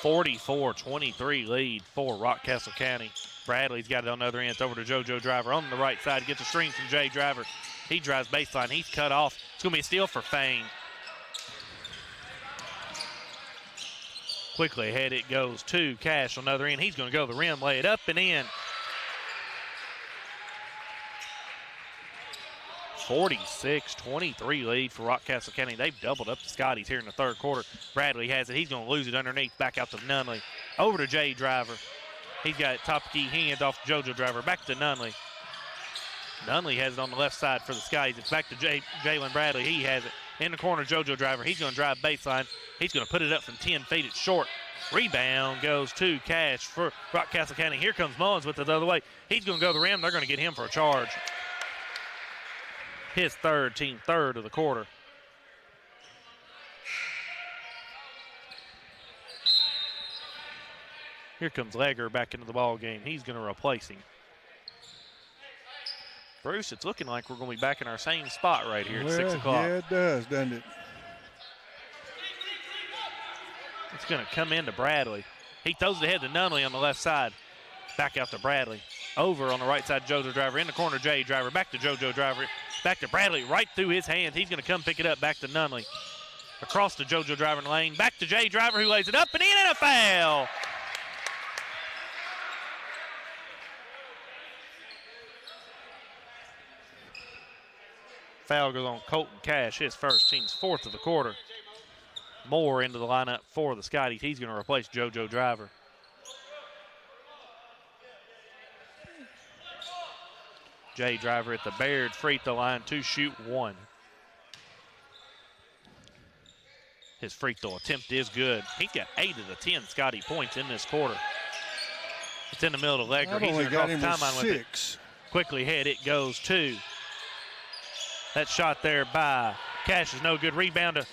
44-23 lead for Rockcastle County. Bradley's got it on the other end. It's over to JoJo Driver on the right side. Gets a screen from Jay Driver. He drives baseline. He's cut off. It's going to be a steal for Fain. Quickly ahead it goes to Cash on the other end. He's going to go to the rim, lay it up and in. 46-23 lead for Rockcastle County. They've doubled up the Scotties here in the third quarter. Bradley has it. He's going to lose it underneath. Back out to Nunley. Over to Jay Driver. He's got it top key hands off JoJo Driver. Back to Nunley. Nunley has it on the left side for the Scotties. It's back to Jalen Bradley. He has it in the corner. JoJo Driver. He's going to drive baseline. He's going to put it up from 10 feet. It's short. Rebound goes to Cash for Rockcastle County. Here comes Mullins with it the other way. He's going to go to the rim. They're going to get him for a charge. His team third of the quarter. Here comes Legger back into the ball game. He's going to replace him. Bruce, it's looking like we're going to be back in our same spot right here at 6 o'clock. Yeah, it does, doesn't it? It's going to come into Bradley. He throws it ahead to Nunley on the left side. Back out to Bradley. over on the right side, JoJo Driver. In the corner, Jay Driver. Back to JoJo Driver. Back to Bradley. Right through his hands. He's going to come pick it up. Back to Nunley. Across to JoJo Driver in the lane. Back to Jay Driver, who lays it up and in, and a foul. Foul goes on Colton Cash, his first, team's fourth of the quarter. Moore into the lineup for the Scotties. He's going to replace JoJo Driver. Jay Driver at the Baird free throw line to shoot one. His free throw attempt is good. He's got 8 of the 10 Scotty points in this quarter. It's in the middle of the legger. He's going to cross the timeline with it. Quickly ahead, it goes to. That shot there by Cash is no good. Rebound to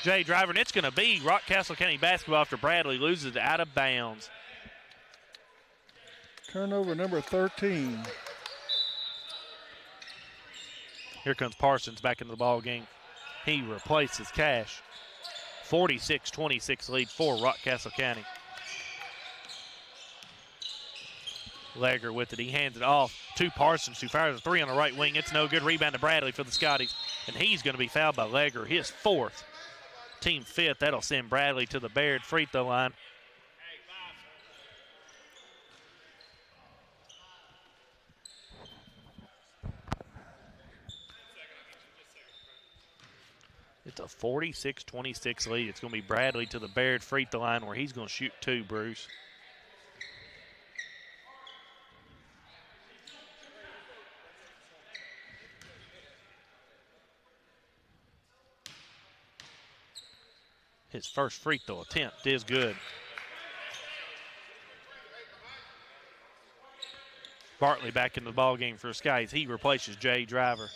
Jay Driver, and it's going to be Rockcastle County basketball after Bradley loses it out of bounds. Turnover number 13. Here comes Parsons back into the ball game. He replaces Cash. 46-26 lead for Rockcastle County. Legger with it. He hands it off to Parsons, who fires a three on the right wing. It's no good. Rebound to Bradley for the Scotties. And he's going to be fouled by Legger, his fourth. Team fifth. That'll send Bradley to the Baird free throw line. It's a 46-26 lead. It's going to be Bradley to the Baird free throw line where he's going to shoot two, Bruce. His first free throw attempt is good. Bartley back in the ball game for the Skies. He replaces Jay Driver.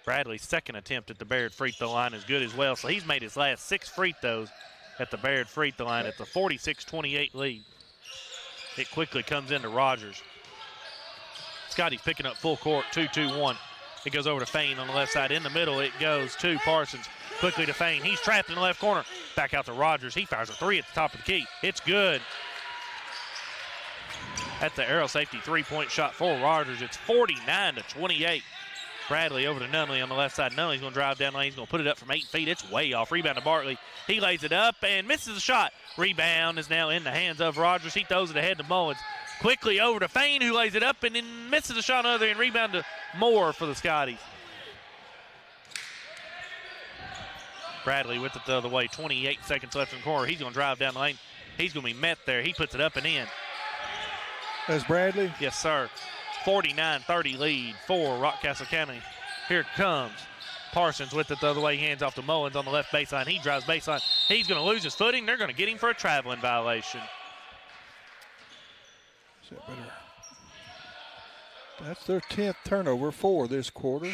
Bradley's second attempt at the Baird free throw line is good as well. So he's made his last 6 free throws at the Baird free throw line. It's a 46-28 lead. It quickly comes into Rogers. Scotty's picking up full court, 2-2-1. It goes over to Fain on the left side. In the middle, it goes to Parsons. Quickly to Fain. He's trapped in the left corner. Back out to Rogers. He fires a three at the top of the key. It's good. That's the arrow safety three-point shot for Rogers. It's 49-28. Bradley over to Nunley on the left side. Nunley's going to drive down lane. He's going to put it up from 8 feet. It's way off. Rebound to Bartley. He lays it up and misses the shot. Rebound is now in the hands of Rogers. He throws it ahead to Mullins. Quickly over to Fain, who lays it up and then misses the shot other and rebound to Moore for the Scotties. Bradley with it the other way. 28 seconds left in the corner. He's going to drive down the lane. He's going to be met there. He puts it up and in. That's Bradley? Yes, sir. 49-30 lead for Rockcastle County. Here comes Parsons with it the other way. Hands off to Mullins on the left baseline. He drives baseline. He's going to lose his footing. They're going to get him for a traveling violation. That's their 10th turnover for this quarter.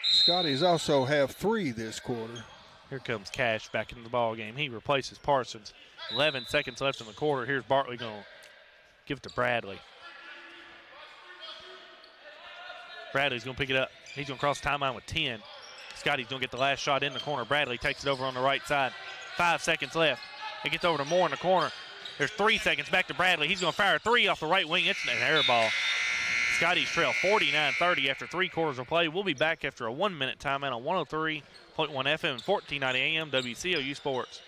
Scotties also have 3 this quarter. Here comes Cash back into the ball game. He replaces Parsons. 11 seconds left in the quarter. Here's Bartley going to give it to Bradley. Bradley's going to pick it up. He's going to cross the timeline with 10. Scotty's going to get the last shot in the corner. Bradley takes it over on the right side. 5 seconds left. It gets over to Moore in the corner. There's 3 seconds back to Bradley. He's going to fire a three off the right wing. It's an air ball. Scotties trail 49-30 after 3 quarters of play. We'll be back after a 1-minute timeout on 103.1 FM and 1490 AM WCOU Sports.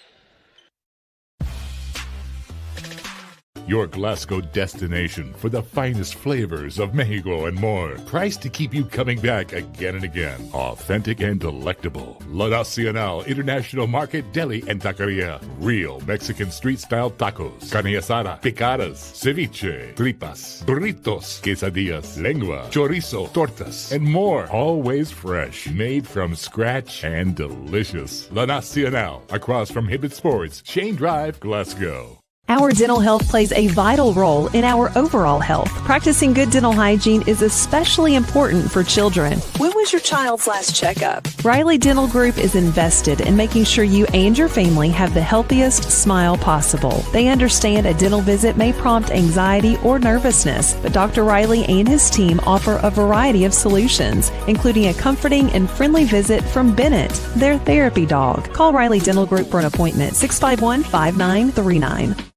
Your Glasgow destination for the finest flavors of Mexico and more. Priced to keep you coming back again and again. Authentic and delectable. La Nacional International Market Deli and Taqueria. Real Mexican street-style tacos. Carne asada, picadas, ceviche, tripas, burritos, quesadillas, lengua, chorizo, tortas, and more. Always fresh. Made from scratch and delicious. La Nacional. Across from Hibbett Sports, Shane Drive, Glasgow. Our dental health plays a vital role in our overall health. Practicing good dental hygiene is especially important for children. When was your child's last checkup? Riley Dental Group is invested in making sure you and your family have the healthiest smile possible. They understand a dental visit may prompt anxiety or nervousness, but Dr. Riley and his team offer a variety of solutions, including a comforting and friendly visit from Bennett, their therapy dog. Call Riley Dental Group for an appointment, 651-5939.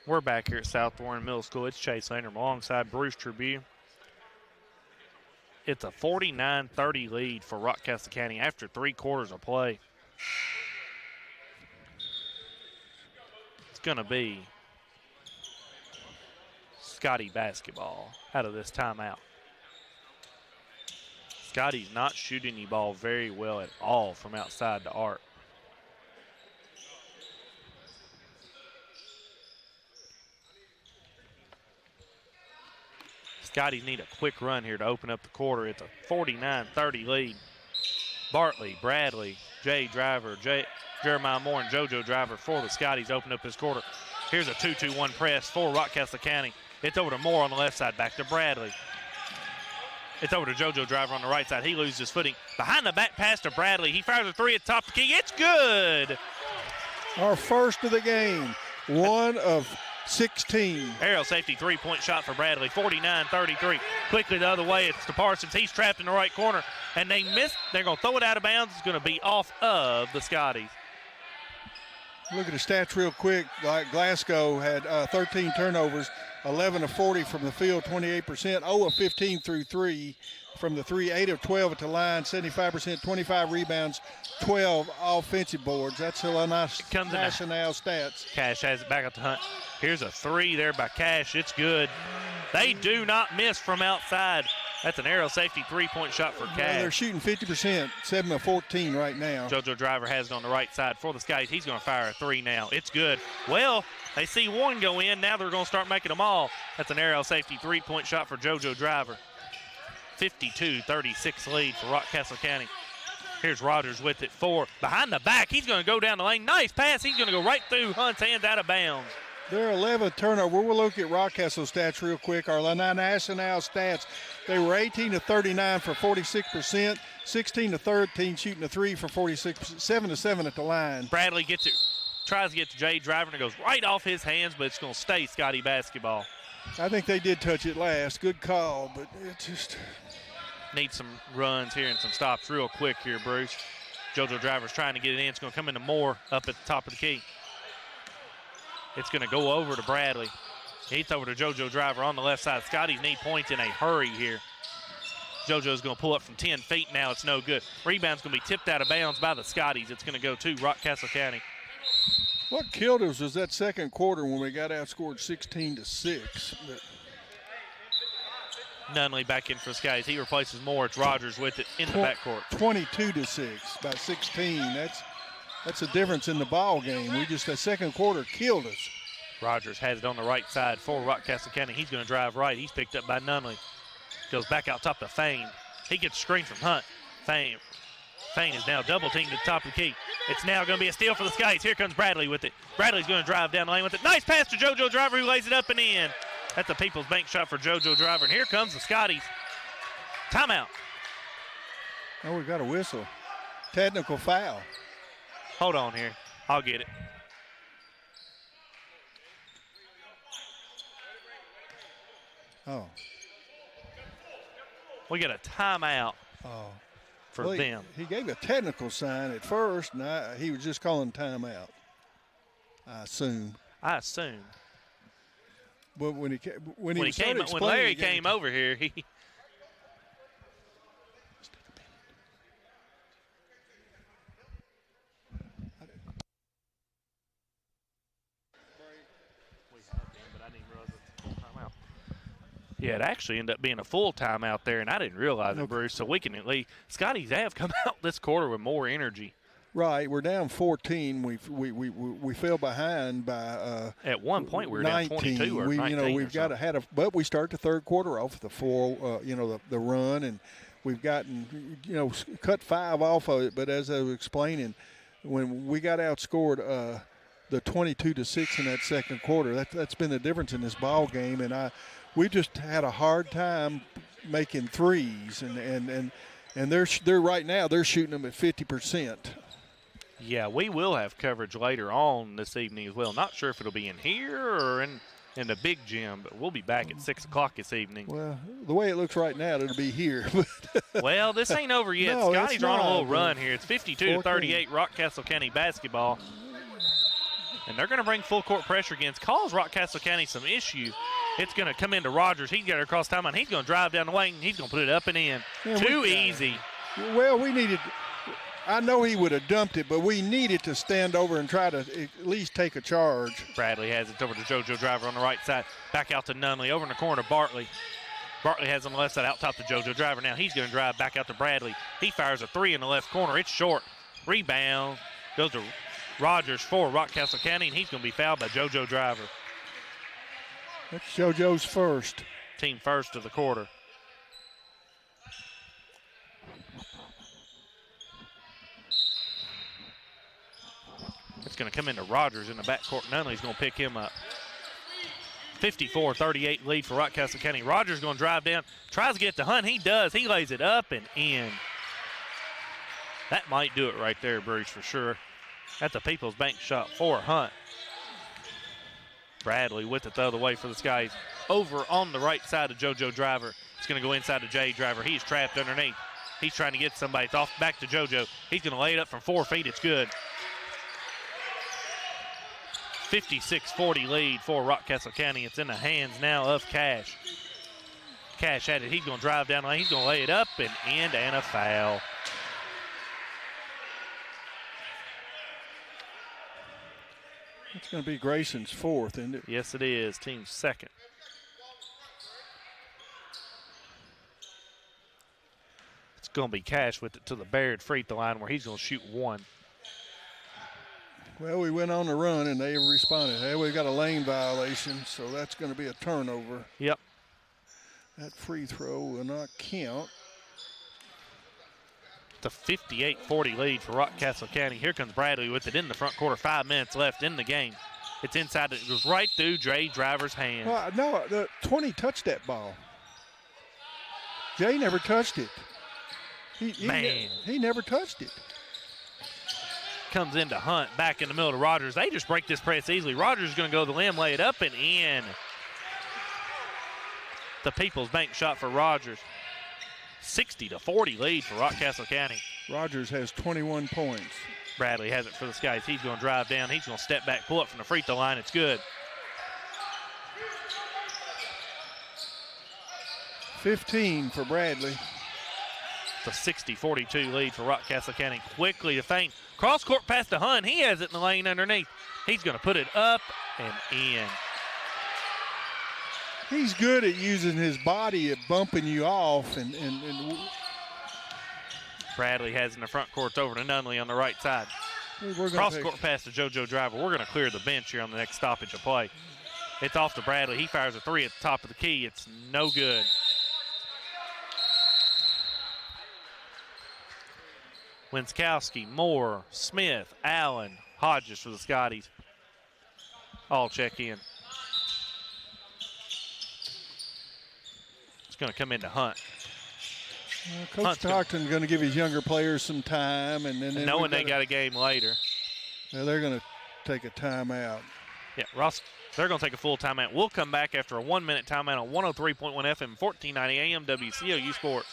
We're back here at South Warren Middle School. It's Chase Landrum alongside Bruce Tribune. It's a 49-30 lead for Rockcastle County after 3 quarters of play. It's going to be Scotty basketball out of this timeout. Scotty's not shooting the ball very well at all from outside the arc. Scotties need a quick run here to open up the quarter. It's a 49-30 lead. Bartley, Bradley, Jay Driver, Jeremiah Moore, and JoJo Driver for the Scotties open up this quarter. Here's a 2-2-1 press for Rockcastle County. It's over to Moore on the left side, back to Bradley. It's over to JoJo Driver on the right side. He loses his footing. Behind the back pass to Bradley. He fires a 3 at the top of the key. It's good. Our first of the game, 1 of 16. Aerial safety 3-point shot for Bradley, 49-33. Quickly the other way, it's to Parsons. He's trapped in the right corner, and they missed. They're going to throw it out of bounds. It's going to be off of the Scotties. Look at the stats real quick. Like Glasgow had 13 turnovers, 11 of 40 from the field, 28%, 0 of 15 through 3 from the 3, 8 of 12 at the line, 75%, 25 rebounds, 12 offensive boards. That's a nice national stats. Cash has it back up to Hunt. Here's a 3 there by Cash. It's good. They do not miss from outside. That's an aerial safety 3-point shot for Cash. Yeah, they're shooting 50%, 7 of 14 right now. JoJo Driver has it on the right side for the Scotties. He's going to fire a 3 now. It's good. Well, they see 1 go in. Now they're going to start making them all. That's an aerial safety 3-point shot for JoJo Driver. 52-36 lead for Rockcastle County. Here's Rogers with it. 4 behind the back. He's going to go down the lane. Nice pass. He's going to go right through Hunt's hands out of bounds. Their 11th turnover. We'll look at Rockcastle stats real quick. Our national stats. They were 18 to 39 for 46%, 16 to 13 shooting a 3 for 46%, 7 to 7 at the line. Bradley gets it, tries to get to Jay Driver, and it goes right off his hands, but it's going to stay Scotty basketball. I think they did touch it last. Good call, but it just needs some runs here and some stops real quick here, Bruce. JoJo Driver's trying to get it in. It's going to come into Moore up at the top of the key. It's going to go over to Bradley. It's over to JoJo Driver on the left side. Scotties need points in a hurry here. JoJo's going to pull up from 10 feet now. It's no good. Rebound's going to be tipped out of bounds by the Scotties. It's going to go to Rockcastle County. What killed us was that second quarter when we got outscored 16-6. Nunley back in for the Scotties. He replaces Moore. It's Rogers with it in the backcourt. 22-6, by 16. That's a difference in the ball game. The second quarter killed us. Rogers has it on the right side for Rockcastle County. He's going to drive right. He's picked up by Nunley. Goes back out top to Fain. He gets a screen from Hunt. Fain is now double teamed at the top of the key. It's now going to be a steal for the Skies. Here comes Bradley with it. Bradley's going to drive down the lane with it. Nice pass to JoJo Driver, who lays it up and in. That's a People's Bank shot for JoJo Driver. And here comes the Scotties. Timeout. Oh, we got a whistle. Technical foul. Hold on here. I'll get it. Oh. We got a timeout for them. He gave a technical sign at first, and he was just calling timeout, I assume. But when Larry came over here, he yeah, it actually ended up being a full timeout there, and I didn't realize it, Bruce. So we can at least Scotties have come out this quarter with more energy. Right, we're down 14. We fell behind by at one point we were 19. down 22 or 19. We've got but we start the third quarter off with the 4. The run, and we've gotten cut 5 off of it. But as I was explaining, when we got outscored the 22-6 in that second quarter, that's been the difference in this ball game, and we just had a hard time making threes, and they're right now they're shooting them at 50%. Yeah, we will have coverage later on this evening as well. Not sure if it'll be in here or in the big gym, but we'll be back at 6 o'clock this evening. Well, the way it looks right now, it'll be here. Well, this ain't over yet. No, Scotties are on a little run here. It's 52-38 Rockcastle County basketball. and they're going to bring full court pressure against, cause Rockcastle County some issues. It's going to come into Rogers. He's got it across timeline. He's going to drive down the lane, and he's going to put it up and in. Too easy. Well, we needed – I know he would have dumped it, but we needed to stand over and try to at least take a charge. Bradley has it over to JoJo Driver on the right side. Back out to Nunley. Over in the corner to Bartley. Bartley has on the left side out top to JoJo Driver. Now he's going to drive back out to Bradley. He fires a three in the left corner. It's short. Rebound. Goes to Rogers for Rockcastle County, and he's going to be fouled by JoJo Driver. That's JoJo's first. Team first of the quarter. It's going to come into Rogers in the backcourt. Nunley's going to pick him up. 54-38 lead for Rockcastle County. Rogers going to drive down, tries to get to Hunt. He does. He lays it up and in. That might do it right there, Bruce, for sure. That's a People's Bank shot for Hunt. Bradley with it the other way for the Skies. Over on the right side of JoJo Driver. It's going to go inside to Jay Driver. He's trapped underneath. He's trying to get somebody. It's off back to JoJo. He's going to lay it up from 4 feet. It's good. 56-40 lead for Rockcastle County. It's in the hands now of Cash. Cash had it. He's going to drive down the lane. He's going to lay it up and in, and a foul. It's going to be Grayson's fourth, isn't it? Yes, it is. Team's second. It's going to be Cash with it to the Baird free throw line where he's going to shoot one. Well, we went on the run, and they responded. Hey, we got a lane violation, so that's going to be a turnover. Yep. That free throw will not count. It's a 58-40 lead for Rockcastle County. Here comes Bradley with it in the front quarter. 5 minutes left in the game. It's inside. It goes right through Jay Driver's hand. Well, no, the 20 touched that ball. Jay never touched it. He never touched it. Comes into Hunt, back in the middle to Rogers. They just break this press easily. Rogers is going to go to the limb, lay it up and in. The People's Bank shot for Rogers. 60-40 lead for Rockcastle County. Rogers has 21 points. Bradley has it for the Skies. He's going to drive down. He's going to step back, pull up from the free throw line. It's good. 15 for Bradley. It's a 60-42 lead for Rockcastle County. Quickly to feint. Cross court pass to Hunt. He has it in the lane underneath. He's going to put it up and in. He's good at using his body at bumping you off. And Bradley has in the front court over to Nunley on the right side. Cross court pass to JoJo Driver. We're going to clear the bench here on the next stoppage of play. It's off to Bradley. He fires a three at the top of the key. It's no good. Winskowski, Moore, Smith, Allen, Hodges for the Scotties. All check in. It's going to come into Hunt. Coach Stockton's going to give his younger players some time. And knowing they got a game later. Well, they're going to take a timeout. Yeah, Ross, they're going to take a full timeout. We'll come back after a 1-minute timeout on 103.1 FM, 1490 AM, WCOU Sports.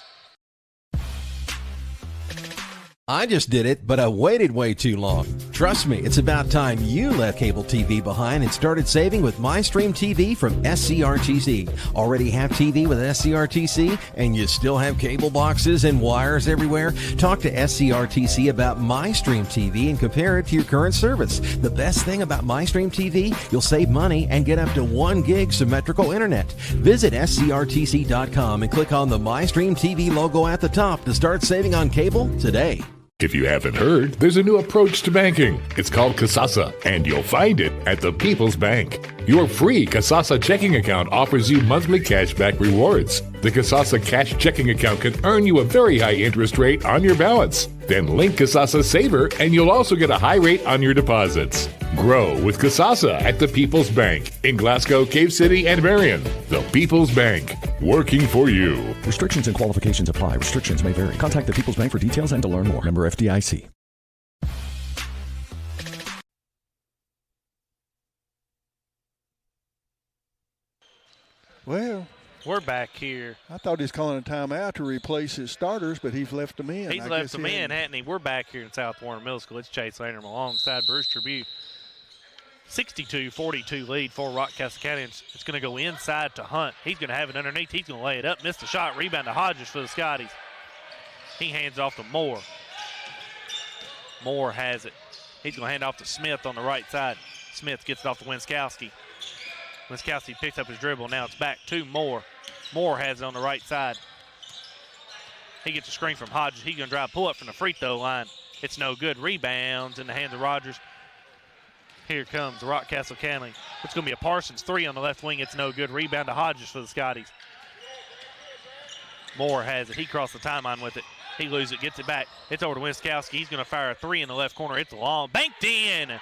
I just did it, but I waited way too long. Trust me, it's about time you left cable TV behind and started saving with MyStream TV from SCRTC. Already have TV with SCRTC and you still have cable boxes and wires everywhere? Talk to SCRTC about MyStream TV and compare it to your current service. The best thing about MyStream TV, you'll save money and get up to 1 gig symmetrical internet. Visit scrtc.com and click on the MyStream TV logo at the top to start saving on cable today. If you haven't heard, there's a new approach to banking. It's called Kasasa, and you'll find it at the People's Bank. Your free Kasasa checking account offers you monthly cashback rewards. The Kasasa cash checking account can earn you a very high interest rate on your balance. Then link Kasasa Saver, and you'll also get a high rate on your deposits. Grow with Kasasa at the People's Bank in Glasgow, Cave City, and Marion. The People's Bank, working for you. Restrictions and qualifications apply. Restrictions may vary. Contact the People's Bank for details and to learn more. Member FDIC. Well, we're back here. I thought he was calling a timeout to replace his starters, but he's left them in. He's left them in, hasn't he? We're back here in South Warren Middle School. It's Chase Landerman alongside Bruce Tribute. 62-42 lead for Rockcastle County. It's going to go inside to Hunt. He's going to have it underneath. He's going to lay it up. Missed the shot. Rebound to Hodges for the Scotties. He hands off to Moore. Moore has it. He's going to hand off to Smith on the right side. Smith gets it off to Winskowski. Winskowski picks up his dribble. Now it's back to Moore. Moore has it on the right side. He gets a screen from Hodges. He's going to drive, pull up from the free throw line. It's no good. Rebounds in the hands of Rogers. Here comes Rockcastle County. It's going to be a Parsons three on the left wing. It's no good. Rebound to Hodges for the Scotties. Moore has it. He crossed the timeline with it. He loses it, gets it back. It's over to Winskowski. He's going to fire a three in the left corner. It's long. Banked in.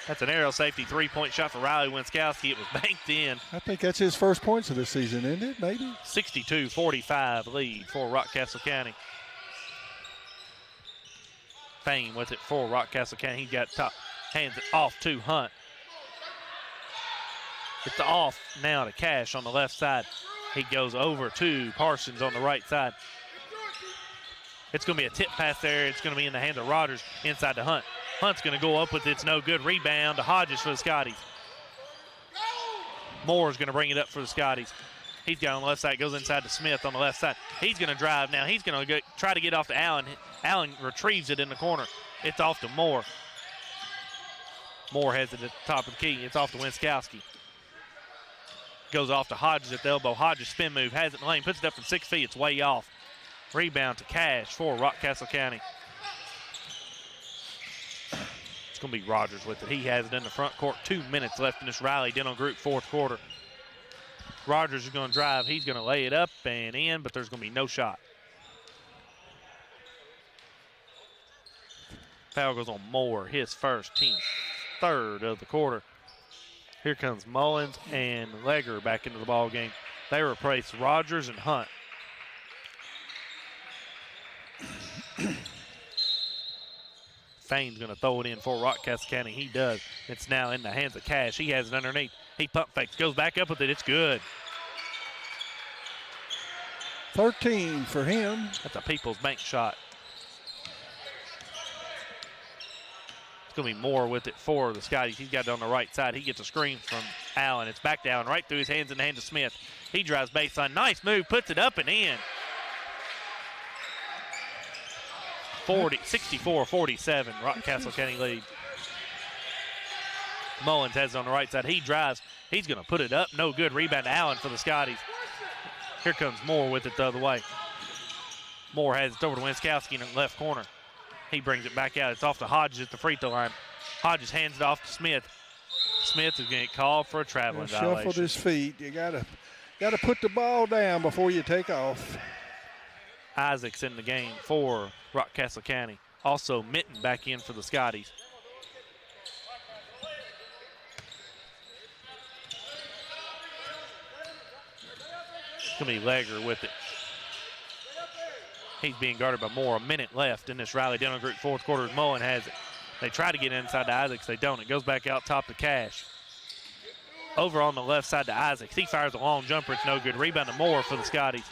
That's an arrow safety three-point shot for Riley Winskowski. It was banked in. I think that's his first points of the season, isn't it? Maybe. 62-45 lead for Rockcastle County. Fame with it for Rockcastle County. He got top, hands it off to Hunt. It's off now to Cash on the left side. He goes over to Parsons on the right side. It's going to be a tip pass there. It's going to be in the hands of Rogers inside to Hunt. Hunt's going to go up with it. It's no good. Rebound to Hodges for the Scotties. Moore's going to bring it up for the Scotties. He's got on the left side. Goes inside to Smith on the left side. He's going to drive now. He's going to try to get off to Allen. Allen retrieves it in the corner. It's off to Moore. Moore has it at the top of the key. It's off to Winskowski. Goes off to Hodges at the elbow. Hodges spin move. Has it in the lane. Puts it up from 6 feet. It's way off. Rebound to Cash for Rockcastle County. It's going to be Rogers with it. He has it in the front court. 2 minutes left in this Riley Dental Group fourth quarter. Rogers is going to drive. He's going to lay it up and in, but there's going to be no shot. Foul goes on Moore, his first, team's third of the quarter. Here comes Mullins and Legger back into the ball game. They replace Rogers and Hunt. Fane's going to throw it in for Rockcastle County. He does. It's now in the hands of Cash. He has it underneath. He pump fakes, goes back up with it. It's good. 13 for him. That's a People's Bank shot. It's going to be Moore with it for the Scotties. He's got it on the right side. He gets a screen from Allen. It's back down right through his hands in the hands of Smith. He drives baseline. Nice move. Puts it up and in. 64-47, Rockcastle County lead. Mullins has it on the right side. He drives. He's going to put it up. No good. Rebound to Allen for the Scotties. Here comes Moore with it the other way. Moore has it over to Winskowski in the left corner. He brings it back out. It's off to Hodges at the free throw line. Hodges hands it off to Smith. Smith is going to get called for a traveling violation. Shuffled his feet. You gotta put the ball down before you take off. Isaac's in the game for Rockcastle County. Also, Mitten back in for the Scotties. It's going to be Legger with it. He's being guarded by Moore. A minute left in this Riley Dental Group fourth quarter. Mullen has it. They try to get inside to Isaacs. They don't. It goes back out top to Cash. Over on the left side to Isaacs. He fires a long jumper. It's no good. Rebound to Moore for the Scotties.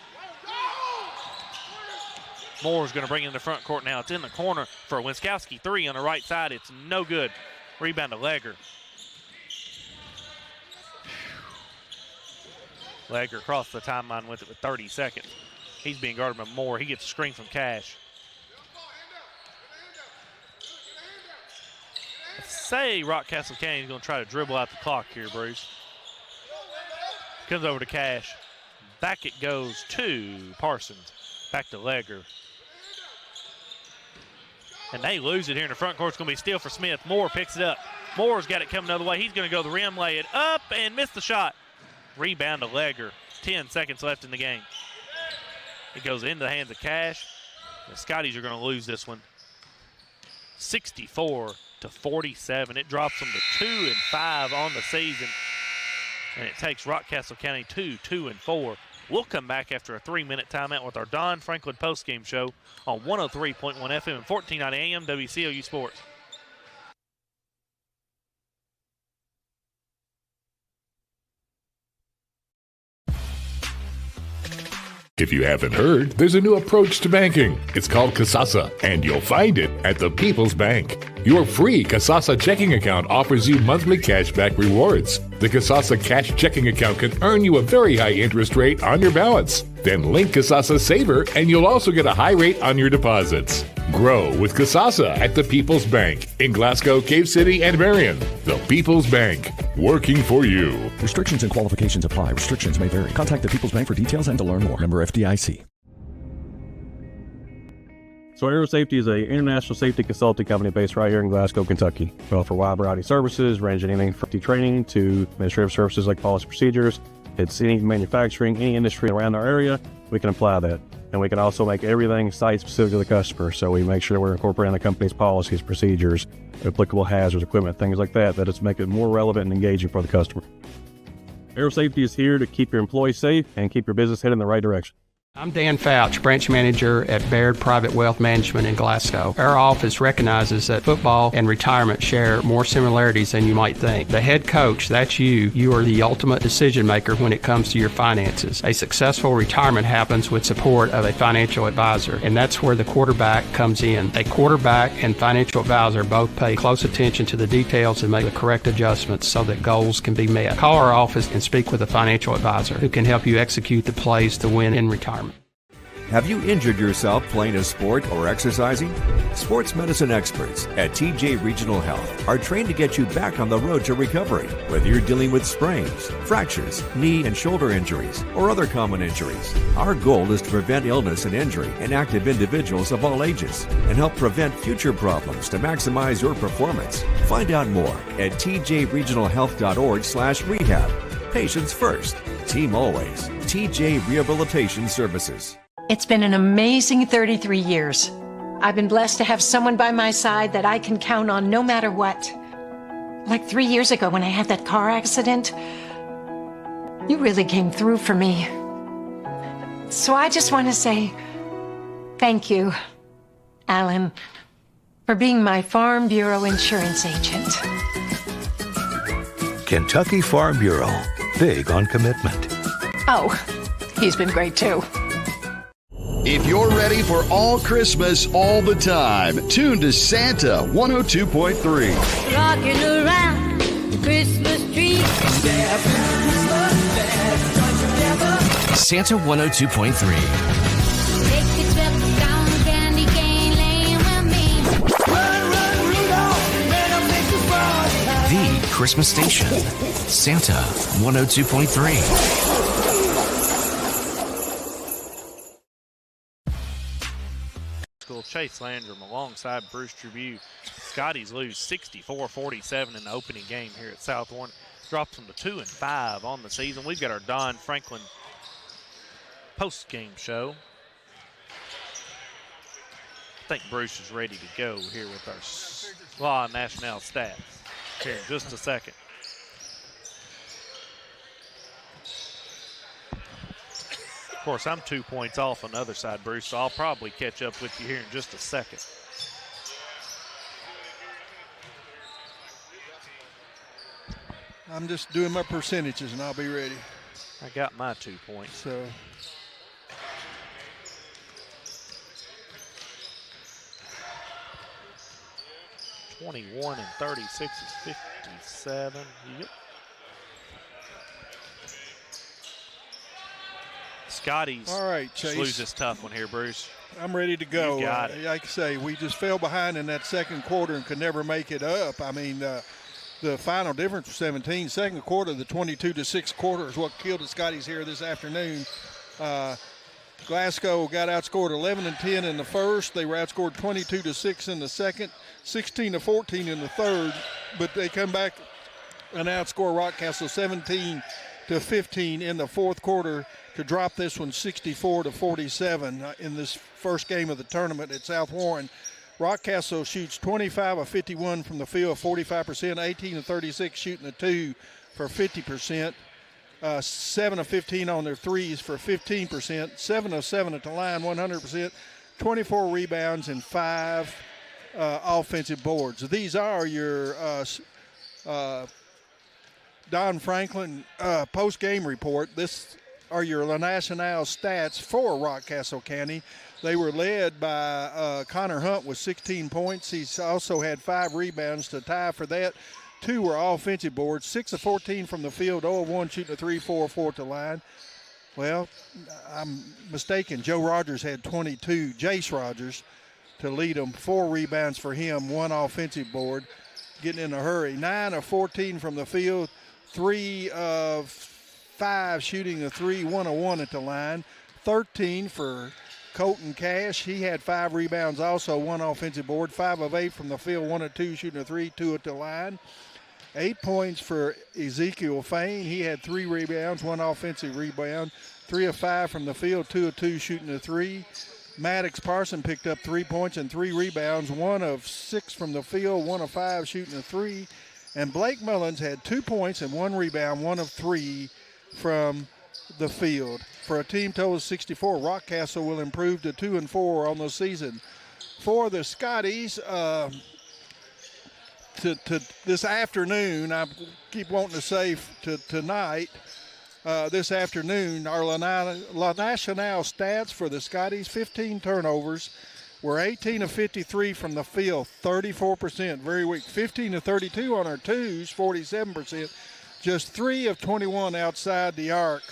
Moore's going to bring it in the front court now. It's in the corner for a Winskowski three on the right side. It's no good. Rebound to Legger. Legger across the timeline with it with 30 seconds. He's being guarded by Moore. He gets a screen from Cash. Say Rockcastle County is going to try to dribble out the clock here, Bruce. Comes over to Cash. Back it goes to Parsons. Back to Legger. And they lose it here in the front court. It's going to be a steal for Smith. Moore picks it up. Moore's got it coming the other way. He's going to go to the rim, lay it up, and miss the shot. Rebound to Legger. 10 seconds left in the game. It goes into the hands of Cash. The Scotties are going to lose this one. 64-47. It drops them to 2-5 on the season. And it takes Rockcastle County to 2-4. We'll come back after a 3-minute timeout with our Don Franklin postgame show on 103.1 FM and 1490 AM WCOU Sports. If you haven't heard, there's a new approach to banking. It's called Kasasa, and you'll find it at the People's Bank. Your free Kasasa checking account offers you monthly cashback rewards. The Kasasa cash checking account can earn you a very high interest rate on your balance. Then link Kasasa Saver, and you'll also get a high rate on your deposits. Grow with Kasasa at the People's Bank in Glasgow, Cave City, and Marion. The People's Bank, working for you. Restrictions and qualifications apply. Restrictions may vary. Contact the People's Bank for details and to learn more. Member FDIC. So Aero Safety is an international safety consulting company based right here in Glasgow, Kentucky. We offer a wide variety of services, ranging anything from safety training to administrative services like policy procedures. It's any manufacturing, any industry around our area, we can apply that. And we can also make everything site-specific to the customer. So we make sure we're incorporating the company's policies, procedures, applicable hazards, equipment, things like that, that it's make it more relevant and engaging for the customer. Aero Safety is here to keep your employees safe and keep your business headed in the right direction. I'm Dan Fouch, branch manager at Baird Private Wealth Management in Glasgow. Our office recognizes that football and retirement share more similarities than you might think. The head coach, that's you. You are the ultimate decision maker when it comes to your finances. A successful retirement happens with support of a financial advisor, and that's where the quarterback comes in. A quarterback and financial advisor both pay close attention to the details and make the correct adjustments so that goals can be met. Call our office and speak with a financial advisor who can help you execute the plays to win in retirement. Have you injured yourself playing a sport or exercising? Sports medicine experts at TJ Regional Health are trained to get you back on the road to recovery, whether you're dealing with sprains, fractures, knee and shoulder injuries, or other common injuries. Our goal is to prevent illness and injury in active individuals of all ages and help prevent future problems to maximize your performance. Find out more at tjregionalhealth.org/rehab. Patients first, team always. TJ Rehabilitation Services. It's been an amazing 33 years. I've been blessed to have someone by my side that I can count on no matter what. Like 3 years ago when I had that car accident, you really came through for me. So I just want to say thank you, Alan, for being my Farm Bureau insurance agent. Kentucky Farm Bureau, big on commitment. Oh, he's been great too. If you're ready for all Christmas all the time, tune to Santa 102.3. Rocking around the Christmas tree. Santa 102.3. Take your trip down Candy Cane Lane with me. Run, run, Rudolph, let 'em make the frog happy. The Christmas station. Santa 102.3. Chase Landrum alongside Bruce Tribune. Scotties lose 64-47 in the opening game here at South Warren. Drops them to 2-5 on the season. We've got our Don Franklin post-game show. I think Bruce is ready to go here with our Law National stats here in just a second. Of course, I'm 2 points off on the other side, Bruce, so I'll probably catch up with you here in just a second. I'm just doing my percentages, and I'll be ready. I got my 2 points. So, $21 and 36 is 57. Yep. Scotty's all right, Chase. lose this tough one here, Bruce. I'm ready to go. You got it. Like I say, we just fell behind in that second quarter and could never make it up. I mean, the final difference was 17. Second quarter, the 22-6 quarter is what killed the Scotties here this afternoon. Glasgow got outscored 11-10 in the first. They were outscored 22-6 in the second, 16-14 in the third. But they come back and outscore Rockcastle 17-15 in the fourth quarter to drop this one 64-47 in this first game of the tournament at South Warren. Rockcastle shoots 25 of 51 from the field, 45%, 18 of 36 shooting the two for 50%, 7 of 15 on their threes for 15%, 7 of 7 at the line, 100%, 24 rebounds and 5 offensive boards. These are your Don Franklin post-game report. This are your La Nacional stats for Rockcastle County. They were led by Connor Hunt with 16 points. He's also had 5 rebounds to tie for that. 2 were offensive boards, 6 of 14 from the field, 0 of 1 shooting a 3, 4 of 4 at the line. Well, I'm mistaken. Joe Rogers had 22, Jace Rogers, to lead them. 4 rebounds for him, 1 offensive board. Getting in a hurry. 9 of 14 from the field, 3 of 5 shooting a 3, 1 of 1 at the line. 13 for Colton Cash. He had 5 rebounds also, 1 offensive board. 5 of 8 from the field, 1 of 2 shooting a 3, 2 at the line. 8 points for Ezekiel Fain. He had 3 rebounds, 1 offensive rebound. 3 of 5 from the field, 2 of 2 shooting a 3. Maddox Parson picked up 3 points and 3 rebounds, 1 of 6 from the field, 1 of 5 shooting a 3. And Blake Mullins had 2 points and 1 rebound, 1 of 3 from the field. For a team total of 64, Rockcastle will improve to 2-4 on the season. For the Scotties, to this afternoon, I keep wanting to say tonight, this afternoon, our La Nacional stats for the Scotties: 15 turnovers, were 18 of 53 from the field, 34%, very weak. 15 of 32 on our twos, 47%. Just 3 of 21 outside the arc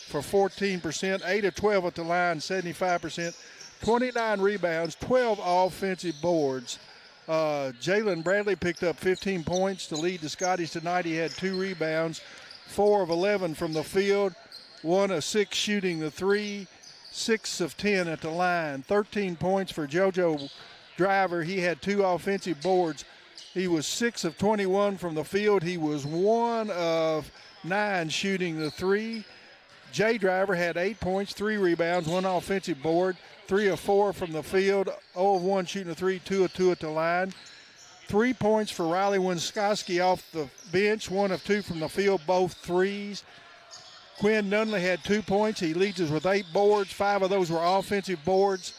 for 14%. 8 of 12 at the line, 75%. 29 rebounds, 12 offensive boards. Jalen Bradley picked up 15 points to lead the Scotties tonight. He had 2 rebounds, 4 of 11 from the field, 1 of 6 shooting the 3, 6 of 10 at the line. 13 points for JoJo Driver. He had 2 offensive boards. He was 6 of 21 from the field. He was 1 of 9 shooting the 3. Jay Driver had 8 points, 3 rebounds, 1 offensive board. 3 of 4 from the field, 0 of 1 shooting a 3, 2 of 2 at the line. 3 points for Riley Winskoski off the bench, 1 of 2 from the field, both threes. Quinn Nunley had 2 points. He leads us with 8 boards. 5 of those were offensive boards.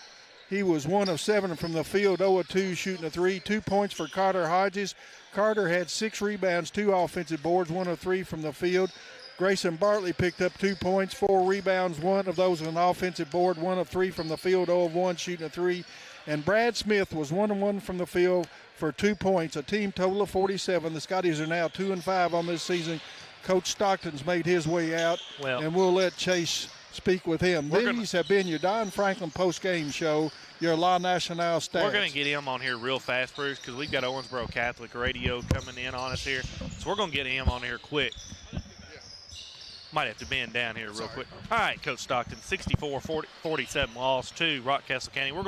He was 1 of 7 from the field, 0 of 2 shooting a 3. 2 points for Carter Hodges. Carter had 6 rebounds, 2 offensive boards, 1 of 3 from the field. Grayson Bartley picked up 2 points, 4 rebounds, 1 of those an offensive board, 1 of 3 from the field, 0 of 1 shooting a 3. And Brad Smith was 1 of 1 from the field for 2 points, a team total of 47. The Scotties are now 2-5 on this season. Coach Stockton's made his way out, and we'll let Chase speak with him. These have been your Don Franklin post-game show, your La Nacional stats. We're going to get him on here real fast, Bruce, because we've got Owensboro Catholic Radio coming in on us here. So we're going to get him on here quick. Might have to bend down here real quick. All right, Coach Stockton, 64-47 loss to Rockcastle County. We're going